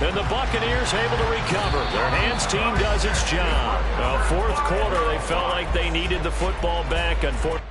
Speaker 1: And the Buccaneers able to recover. Their hands team does its job. Well, 4th quarter, they felt like they needed the football back. Unfortunately,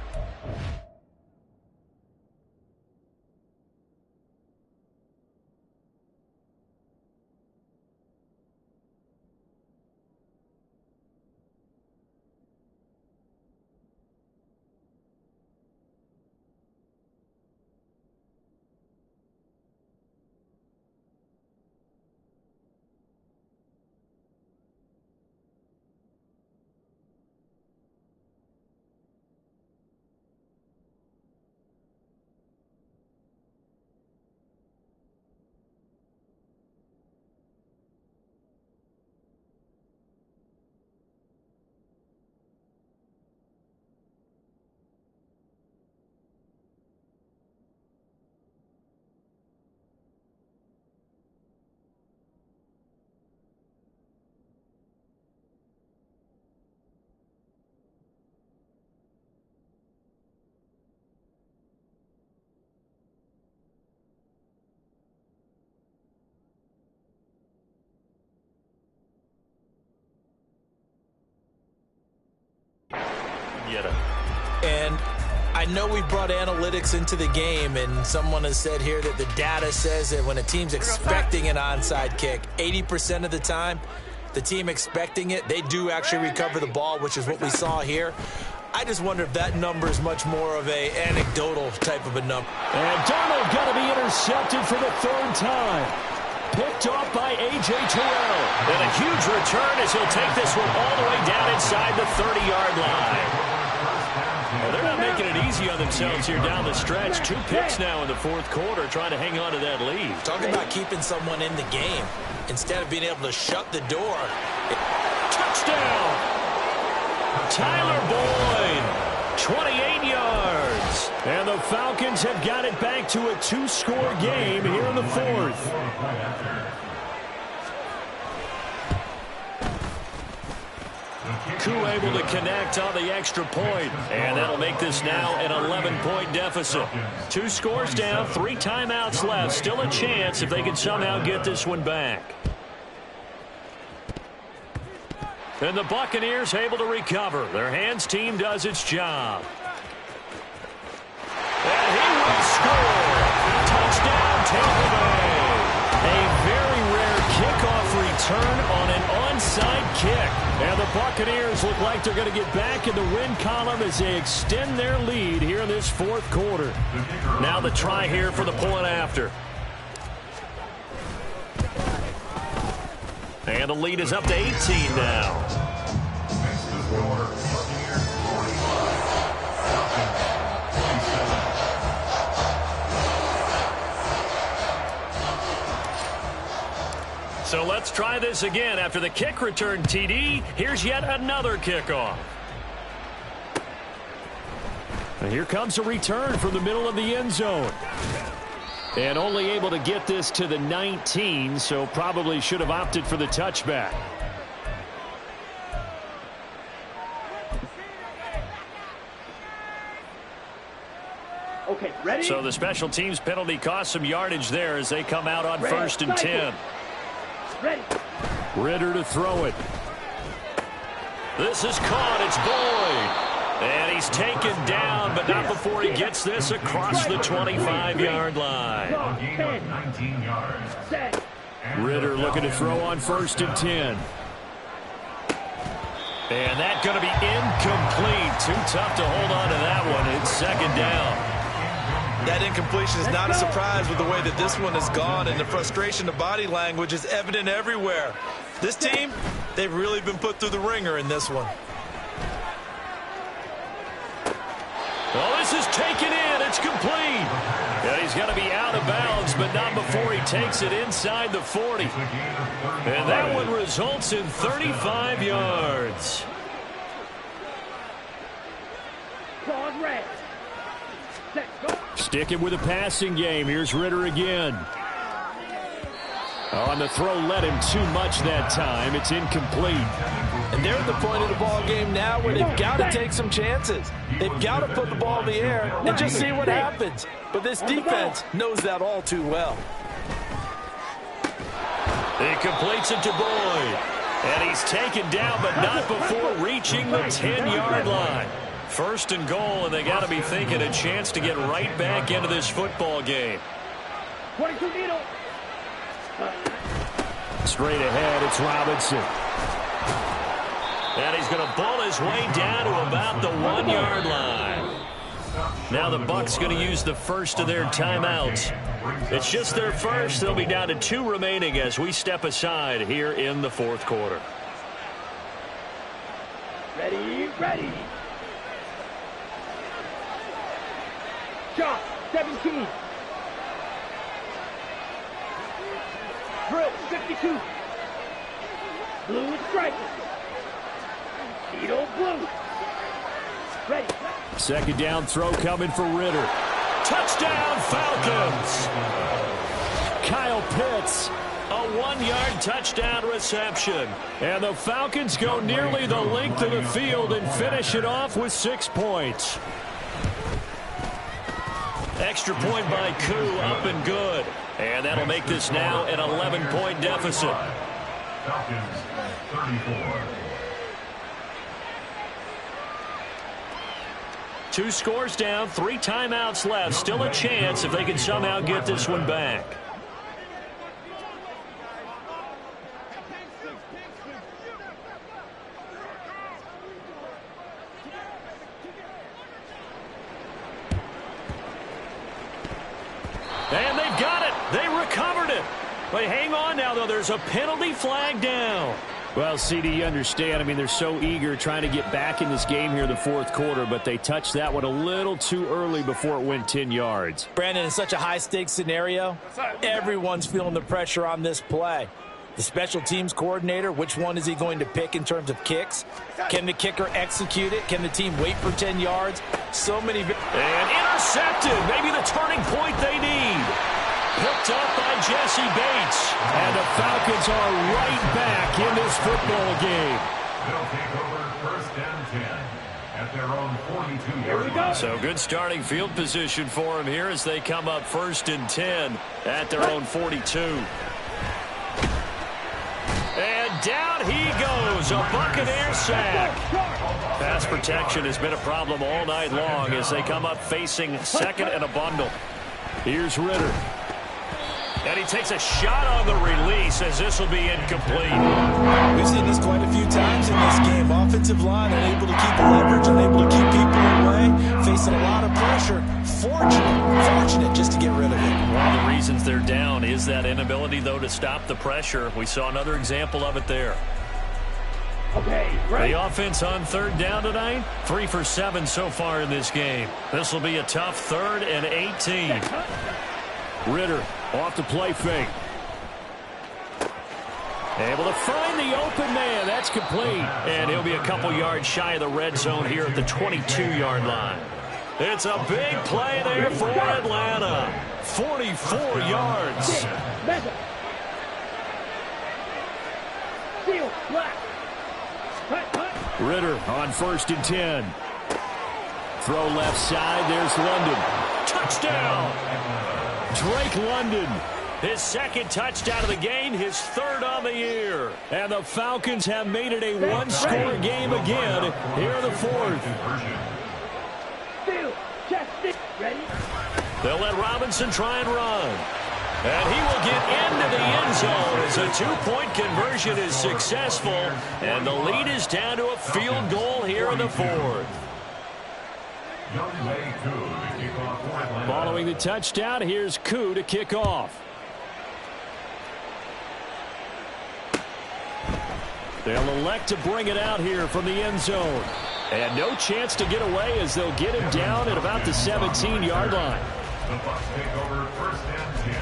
Speaker 3: And I know we brought analytics into the game, and someone has said here that the data says that when a team's expecting an onside kick, 80% of the time, the team expecting it, they do actually recover the ball, which is what we saw here. I just wonder if that number is much more of a anecdotal type of a number.
Speaker 1: And Darnold going to be intercepted for the 3rd time. Picked off by A.J. Terrell. And a huge return as he'll take this one all the way down inside the 30-yard line. Well, they're not making it easy on themselves here down the stretch. 2 picks now in the fourth quarter, trying to hang on to that lead.
Speaker 3: Talking about keeping someone in the game instead of being able to shut the door.
Speaker 1: Touchdown! Tyler Boyd, 28 yards. And the Falcons have got it back to a 2-score game here in the fourth. Koo able to connect on the extra point, and that'll make this now an 11-point deficit. 2 scores down, 3 timeouts left. Still a chance if they can somehow get this one back. And the Buccaneers able to recover. Their hands team does its job. And he will score. Touchdown, Tampa Bay. A very rare kickoff return on an onside kick. And the Buccaneers look like they're going to get back in the win column as they extend their lead here in this fourth quarter. Now the try here for the point after. And the lead is up to 18 now. So let's try this again. After the kick return TD, here's yet another kickoff. And here comes a return from the middle of the end zone. And only able to get this to the 19, so probably should have opted for the touchback.
Speaker 2: Okay, ready?
Speaker 1: So the special teams penalty cost some yardage there as they come out on
Speaker 2: Ready.
Speaker 1: 1st and 10.
Speaker 2: Ready.
Speaker 1: Ritter to throw it. This is caught. It's Boyd. And he's taken down, but not before he gets this across the 25-yard line.
Speaker 4: 19 yards.
Speaker 1: Ritter looking to throw on 1st and 10. And that's going to be incomplete. Too tough to hold on to that one. It's 2nd down.
Speaker 3: That incompletion is not a surprise with the way that this one has gone, and the frustration, the body language is evident everywhere. This team, they've really been put through the ringer in this one.
Speaker 1: Oh, this is taken in. It's complete. And he's going to be out of bounds, but not before he takes it inside the 40. And that one results in 35 yards.
Speaker 2: Claude red. Set, go.
Speaker 1: Sticking with a passing game. Here's Ritter again. On the throw, led him too much that time. It's incomplete.
Speaker 3: And they're at the point of the ball game now where they've got to take some chances. They've got to put the ball in the air and just see what happens. But this defense knows that all too well.
Speaker 1: He completes it to Boyd. And he's taken down, but not before reaching the 10-yard line. 1st and goal, and they got to be thinking a chance to get right back into this football game.
Speaker 2: 22 needle.
Speaker 1: Straight ahead, it's Robinson. And he's going to bull his way down to about the 1-yard line. Now the Bucs going to use the first of their timeouts. It's just their first. They'll be down to 2 remaining as we step aside here in the fourth quarter.
Speaker 2: Ready, ready. Shot, 17. Drill, 52. Blue striker. Needle blue. Ready.
Speaker 1: 2nd down throw coming for Ritter. Touchdown, Falcons. Kyle Pitts, a 1-yard touchdown reception. And the Falcons go nearly the length of the field and finish it off with 6 points. Extra point by Koo, up and good. And that'll make this now an 11-point deficit.
Speaker 4: Falcons, 34.
Speaker 1: 2 scores down, 3 timeouts left. Still a chance if they can somehow get this one back. And they've got it. They recovered it. But hang on now, though. There's a penalty flag down. Well, CD, you understand. I mean, they're so eager trying to get back in this game here in the fourth quarter, but they touched that one a little too early before it went 10 yards.
Speaker 3: Brandon, in such a high-stakes scenario, everyone's feeling the pressure on this play. The special teams coordinator, which one is he going to pick in terms of kicks? Can the kicker execute it? Can the team wait for 10 yards? So many.
Speaker 1: And intercepted. Maybe the turning point they need. Picked up by Jesse Bates. And the Falcons are right back in this football game.
Speaker 4: They'll take over first and 10 at their own 42-yard line.
Speaker 1: So good starting field position for them here as they come up first and 10 at their own 42. And down he goes, a Buccaneer sack. Pass protection has been a problem all night long as they come up facing second and a bundle. Here's Ritter. And he takes a shot on the release as this will be incomplete.
Speaker 3: We've seen this quite a few times in this game. Offensive line unable to keep leverage, unable to keep people away, facing a lot of pressure. Fortunate just to get rid of it.
Speaker 1: One of the reasons they're down is that inability, though, to stop the pressure. We saw another example of it there.
Speaker 2: Okay, right.
Speaker 1: The offense on third down tonight, 3 for 7 so far in this game. This will be a tough 3rd and 18. Ritter off the play fake. Able to find the open man. That's complete. And he'll be a couple yards shy of the red zone here at the 22-yard line. It's a big play there for Atlanta. 44 yards.
Speaker 2: Seal, black.
Speaker 1: Ritter on 1st and 10. Throw left side. There's London. Touchdown. Drake London, his 2nd touchdown of the game, his 3rd on the year. And the Falcons have made it a one-score game again here in the 4th.
Speaker 2: Seal, chest stick, ready.
Speaker 1: They'll let Robinson try and run. And he will get into the end zone as a 2-point conversion is successful. And the lead is down to a field goal here in the 4th. Following the touchdown, here's Koo to kick off. They'll elect to bring it out here from the end zone. And no chance to get away as they'll get him down at about the 17-yard line.
Speaker 4: The Bucs take over first and 10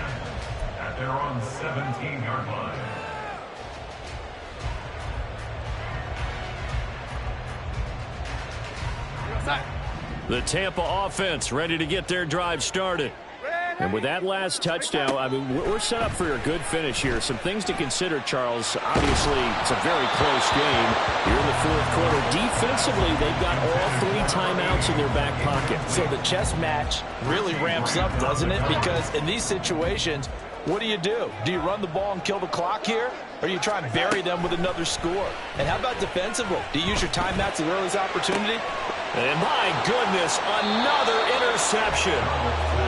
Speaker 4: at their own 17-yard line.
Speaker 1: The Tampa offense ready to get their drive started. And with that last touchdown, I mean, we're set up for a good finish here. Some things to consider, Charles. Obviously, it's a very close game here in the 4th quarter. Defensively, they've got all 3 timeouts in their back pocket.
Speaker 3: So the chess match really ramps up, doesn't it? Because in these situations, what do? Do you run the ball and kill the clock here? Or you try and bury them with another score? And how about defensively? Do you use your timeouts at earliest opportunity?
Speaker 1: And my goodness, another interception.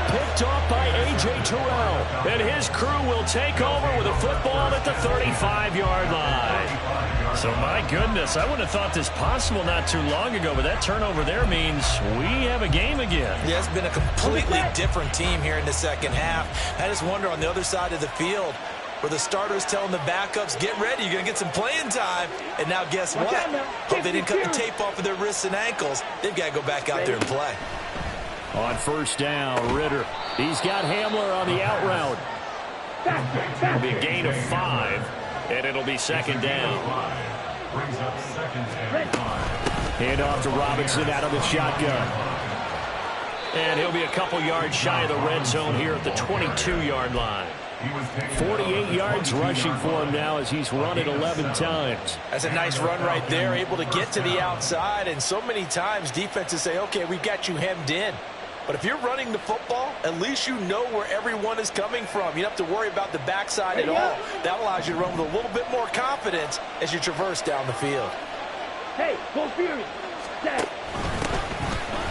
Speaker 1: Picked off by A.J. Terrell. And his crew will take over with a football at the 35-yard line. So my goodness, I wouldn't have thought this possible not too long ago, but that turnover there means we have a game again.
Speaker 3: Yeah, it's been a completely different team here in the second half. I just wonder on the other side of the field, where the starters telling the backups, get ready, you're going to get some playing time. And now guess what? Hope they didn't cut the tape off of their wrists and ankles. They've got to go back out there and play.
Speaker 1: On 1st down, Ritter. He's got Hamler on the out route. It'll be a gain of 5, and it'll be 2nd down.
Speaker 4: Brings up 2nd and 5.
Speaker 1: Hand off to Robinson out of the shotgun. And he'll be a couple yards shy of the red zone here at the 22-yard line. 48 yards rushing for him now as he's run it 11 times.
Speaker 3: That's a nice run right there, able to get to the outside. And so many times defenses say, okay, we've got you hemmed in. But if you're running the football, at least you know where everyone is coming from. You don't have to worry about the backside at all. That allows you to run with a little bit more confidence as you traverse down the field.
Speaker 2: Hey, go Fury. Set.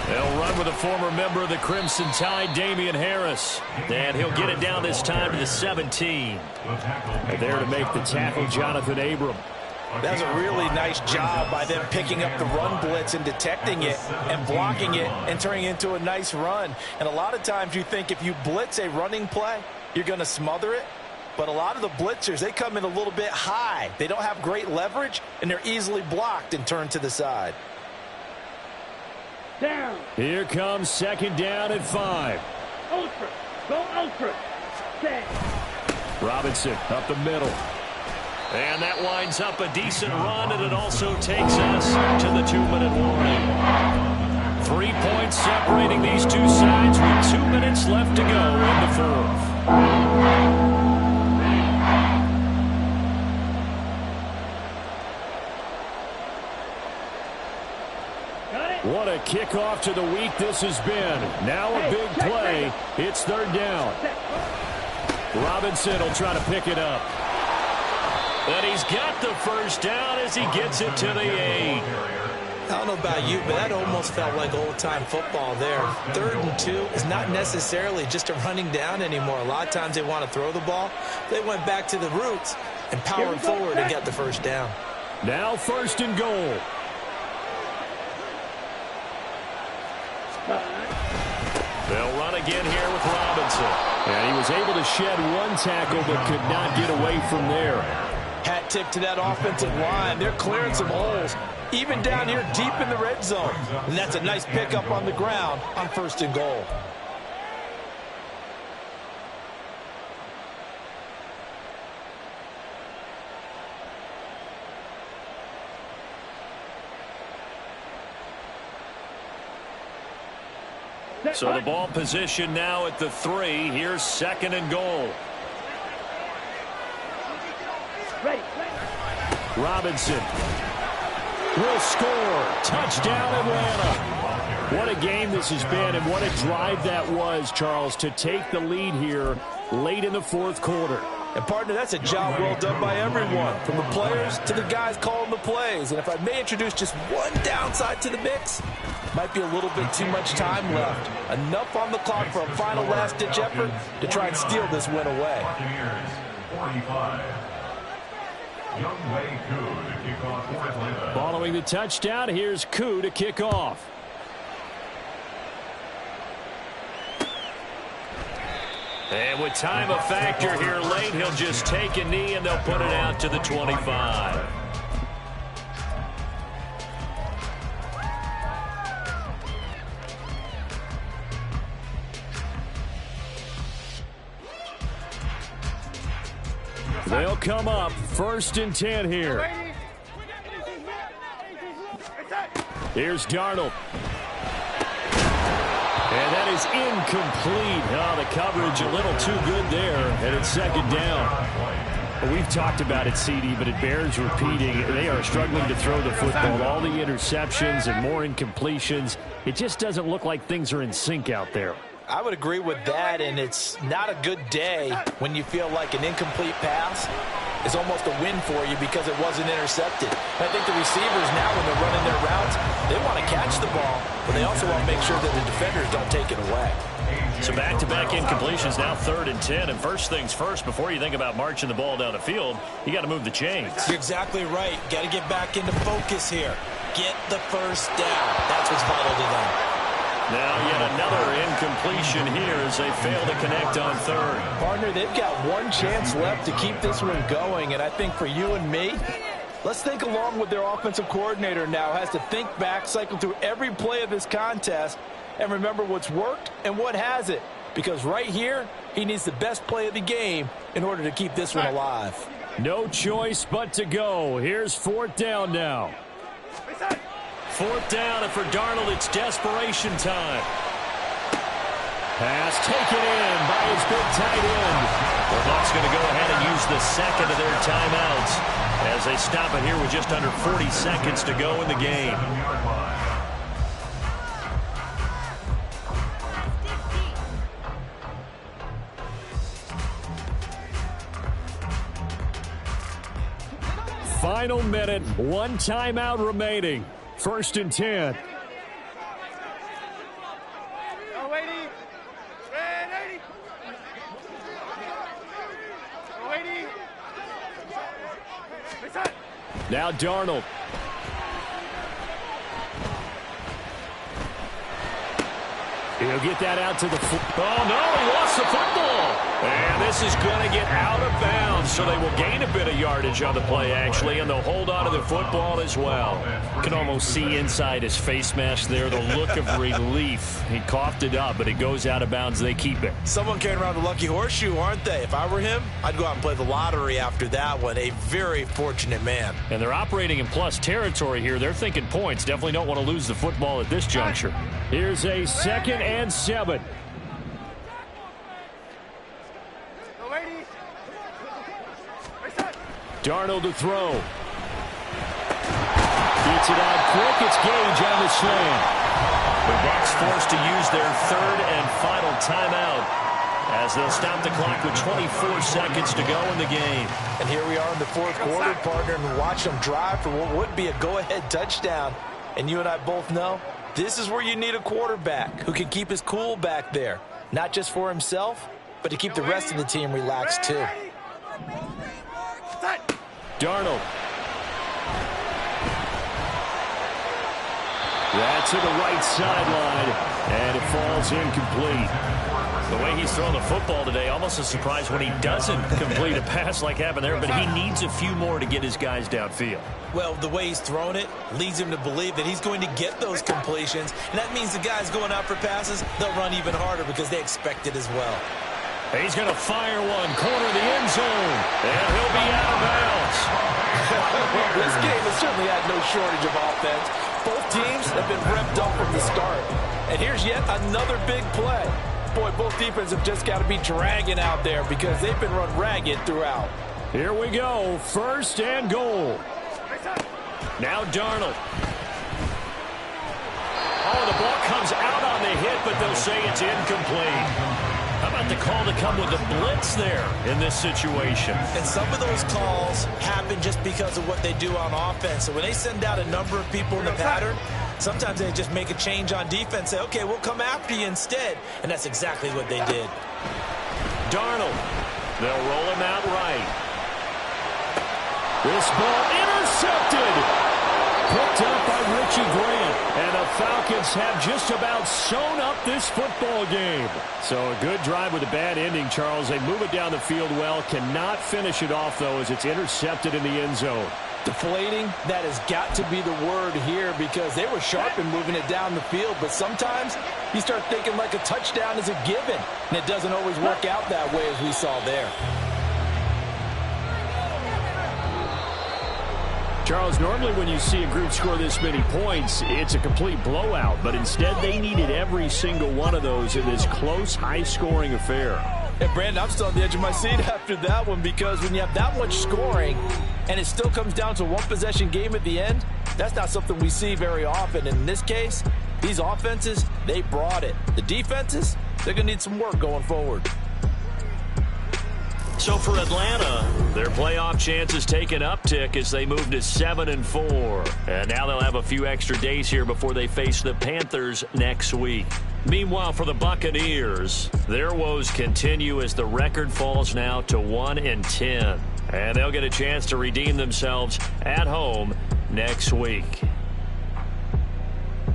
Speaker 1: They'll run with a former member of the Crimson Tide, Damian Harris. And he'll get it down this time to the 17. And there to make the tackle, Jonathan Abram.
Speaker 3: That was a really nice job by them picking up the run blitz and detecting it and blocking it and turning it into a nice run. And a lot of times you think if you blitz a running play, you're going to smother it. but a lot of the blitzers, they come in a little bit high. They don't have great leverage, and they're easily blocked and turned to the side.
Speaker 2: Down.
Speaker 1: Here comes second down at 5.
Speaker 2: Ultra. Go ultra. Set.
Speaker 1: Robinson up the middle. And that winds up a decent run, and it also takes us to the 2-minute warning. 3 points separating these two sides with 2 minutes left to go in the fourth. What a kickoff to the week this has been. Now a big play. It's third down. Robinson will try to pick it up. And he's got the first down as he gets it to the 8.
Speaker 3: I don't know about you, but that almost felt like old-time football there. 3rd and 2 is not necessarily just a running down anymore. A lot of times they want to throw the ball. They went back to the roots and powered forward and got the first down.
Speaker 1: Now 1st and goal. They'll run again here with Robinson. And he was able to shed one tackle but could not get away from there.
Speaker 3: Hat tip to that offensive line. They're clearing some holes, even down here deep in the red zone. And that's a nice pickup on the ground on 1st and goal.
Speaker 1: So the ball position now at the 3. Here's 2nd and goal. Robinson will score. Touchdown, Atlanta. What a game this has been, and what a drive that was, Charles, to take the lead here late in the 4th quarter.
Speaker 3: And, partner, that's a job well done by everyone, from the players to the guys calling the plays. And if I may introduce just one downside to the mix, might be a little bit too much time left. Enough on the clock for a final last-ditch effort to try and steal this win away.
Speaker 4: Buccaneers, 45. Youngway Koo to kick off for Atlanta.
Speaker 1: Following the touchdown, here's Koo to kick off. And with time a factor here late, he'll just take a knee and they'll put it out to the 25. They'll come up 1st and 10 here. Here's Darnold. And that is incomplete. Oh, the coverage a little too good there, and it's 2nd down. Well, we've talked about it, CD, but it bears repeating. They are struggling to throw the football. All the interceptions and more incompletions. It just doesn't look like things are in sync out there.
Speaker 3: I would agree with that, and it's not a good day when you feel like an incomplete pass is almost a win for you because it wasn't intercepted. I think the receivers now, when they're running their routes, they want to catch the ball, but they also want to make sure that the defenders don't take it away.
Speaker 1: So back-to-back incompletions, now 3rd and 10. And first things first, before you think about marching the ball down the field, you got to move the chains.
Speaker 3: You're exactly right. Got to get back into focus here. Get the first down. That's what's vital to them.
Speaker 1: Now yet another incompletion here as they fail to connect on 3rd.
Speaker 3: Partner, they've got one chance left to keep this one going, and I think for you and me, let's think along with their offensive coordinator now. Has to think back, cycle through every play of this contest, and remember what's worked and what hasn't. Because right here, he needs the best play of the game in order to keep this one alive.
Speaker 1: No choice but to go. Here's 4th down now. 4th down, and for Darnold, it's desperation time. Pass taken in by his big tight end. The Bucs going to go ahead and use the 2nd of their timeouts as they stop it here with just under 40 seconds to go in the game. Final minute, one timeout remaining. 1st and 10. Now Darnold. He'll get that out to the oh, no, he lost the football. And this is going to get out of bounds, so they will gain a bit of yardage on the play, actually, and they'll hold on to the football as well. You can almost see inside his face mask there the look of relief. He coughed it up, but it goes out of bounds. They keep it.
Speaker 3: Someone carrying around the lucky horseshoe, aren't they? If I were him, I'd go out and play the lottery after that one. A very fortunate man.
Speaker 1: And they're operating in plus territory here. They're thinking points. Definitely don't want to lose the football at this juncture. Here's a 2nd and 7. Darnold to throw. Gets it out quick. It's Gage on the slam. The Bucs forced to use their 3rd and final timeout as they'll stop the clock with 24 seconds to go in the game.
Speaker 3: And here we are in the 4th quarter, partner, and watch them drive for what would be a go-ahead touchdown. And you and I both know this is where you need a quarterback who can keep his cool back there, not just for himself, but to keep the rest of the team relaxed too.
Speaker 1: Darnold. That's to the right sideline, and it falls incomplete. The way he's throwing the football today, almost a surprise when he doesn't complete a pass like happened there, but he needs a few more to get his guys downfield.
Speaker 3: Well, the way he's throwing it leads him to believe that he's going to get those completions, and that means the guys going out for passes, they'll run even harder because they expect it as well.
Speaker 1: He's going to fire one, corner the end zone, and he'll be out of bounds.
Speaker 3: This game has certainly had no shortage of offense. Both teams have been revved up from the start. And here's yet another big play. Boy, both defenses have just got to be dragging out there because they've been run ragged throughout.
Speaker 1: Here we go, 1st and goal. Now Darnold. Oh, the ball comes out on the hit, but they'll say it's incomplete. How about the call to come with the blitz there in this situation?
Speaker 3: And some of those calls happen just because of what they do on offense. So when they send out a number of people in the pattern, sometimes they just make a change on defense, say, okay, we'll come after you instead. And that's exactly what they did.
Speaker 1: Darnold. They'll roll him out right. This ball intercepted. Picked up by Richie Grant. And the Falcons have just about sewn up this football game. So a good drive with a bad ending, Charles. They move it down the field well. Cannot finish it off, though, as it's intercepted in the end zone.
Speaker 6: Deflating, that has got to be the word here because they were sharp in moving it down the field. But sometimes you start thinking like a touchdown is a given. And it doesn't always work out that way as we saw there.
Speaker 1: Charles, normally when you see a group score this many points, it's a complete blowout. But instead, they needed every single one of those in this close, high-scoring affair.
Speaker 6: And, Brandon, I'm still on the edge of my seat after that one because when you have that much scoring and it still comes down to one possession game at the end, that's not something we see very often. And in this case, these offenses, they brought it. The defenses, they're going to need some work going forward.
Speaker 1: So for Atlanta, their playoff chances take an uptick as they move to 7-4. And now they'll have a few extra days here before they face the Panthers next week. Meanwhile, for the Buccaneers, their woes continue as the record falls now to 1-10. And they'll get a chance to redeem themselves at home next week.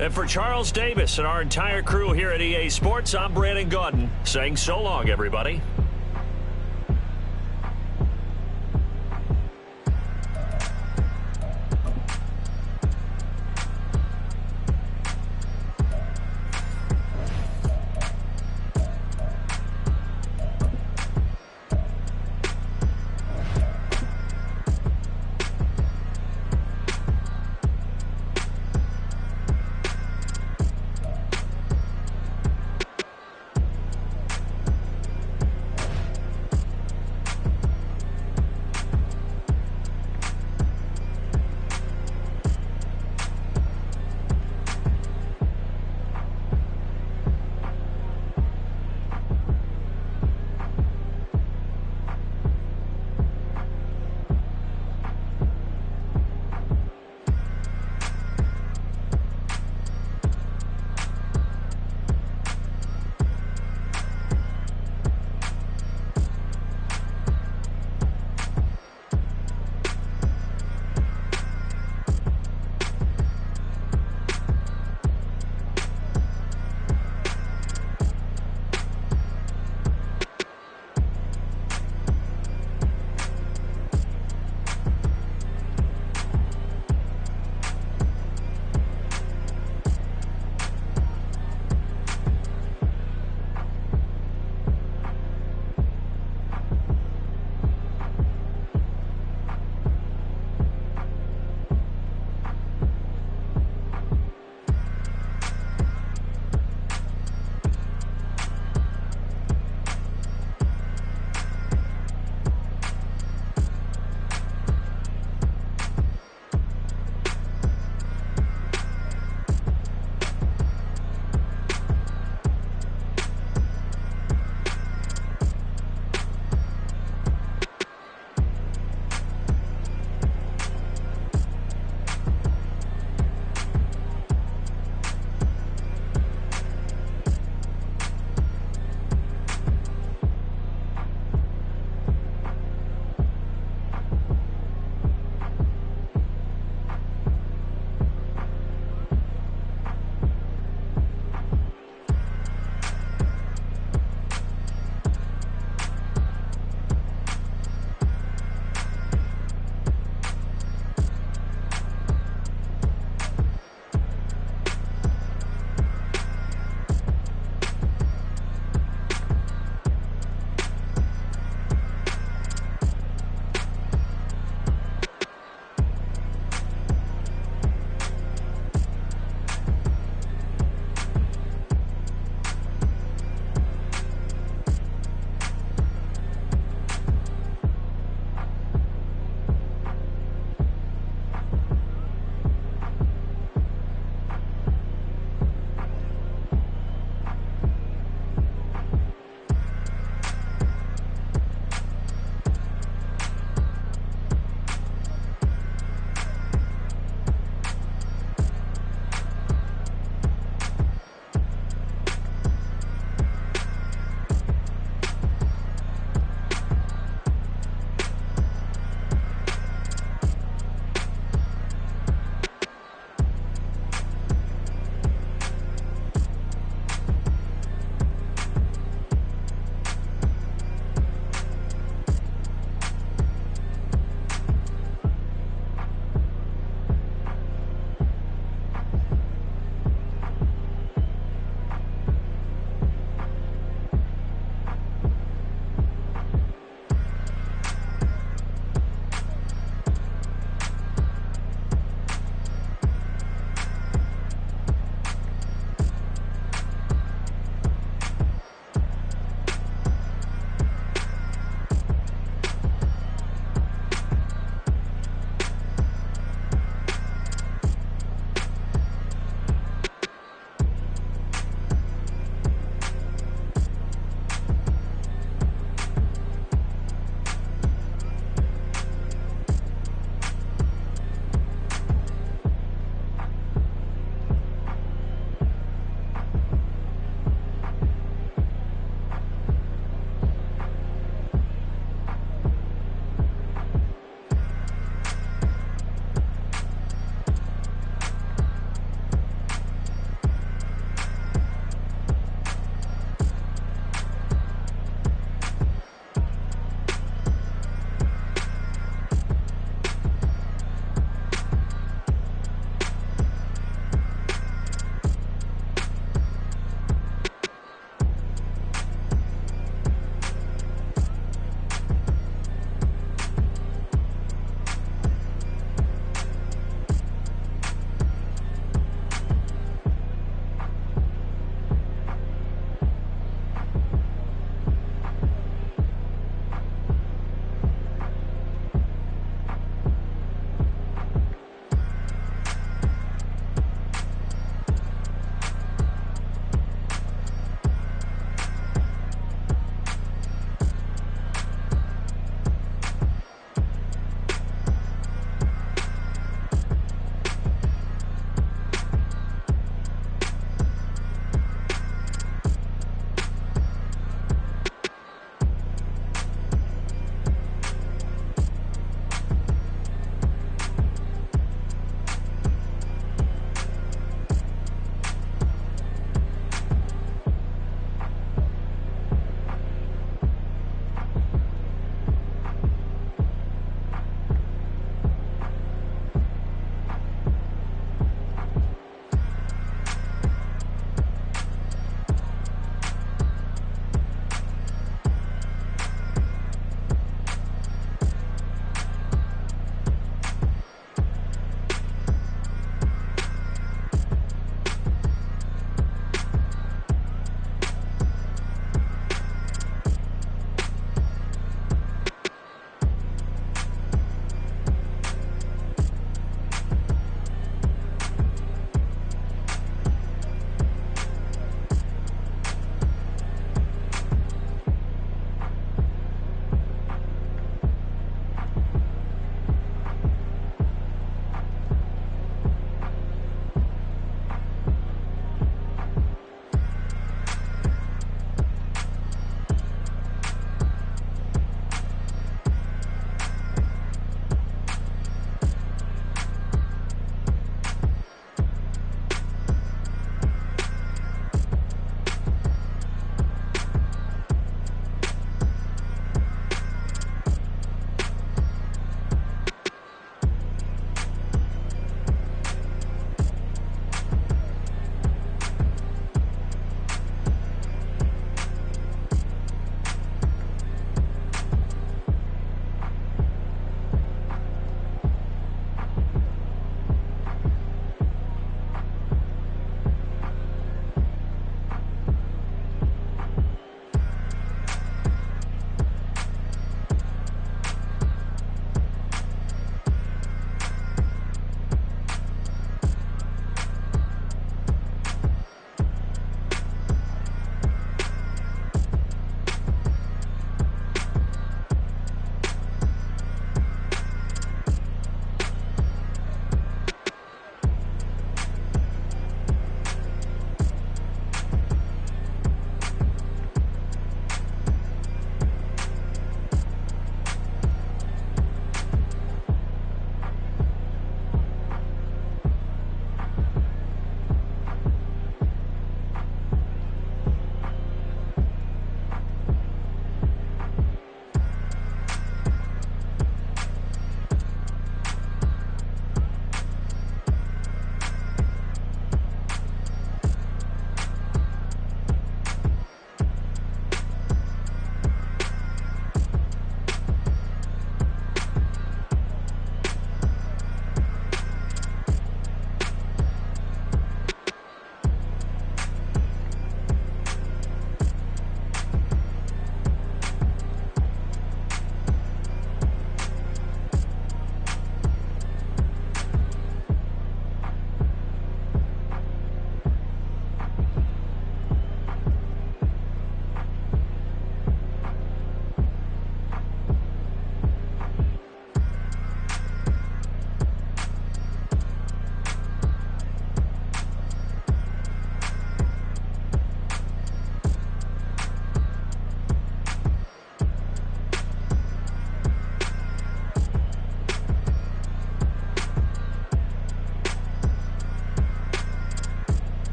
Speaker 1: And for Charles Davis and our entire crew here at EA Sports, I'm Brandon Gaudin saying so long, everybody.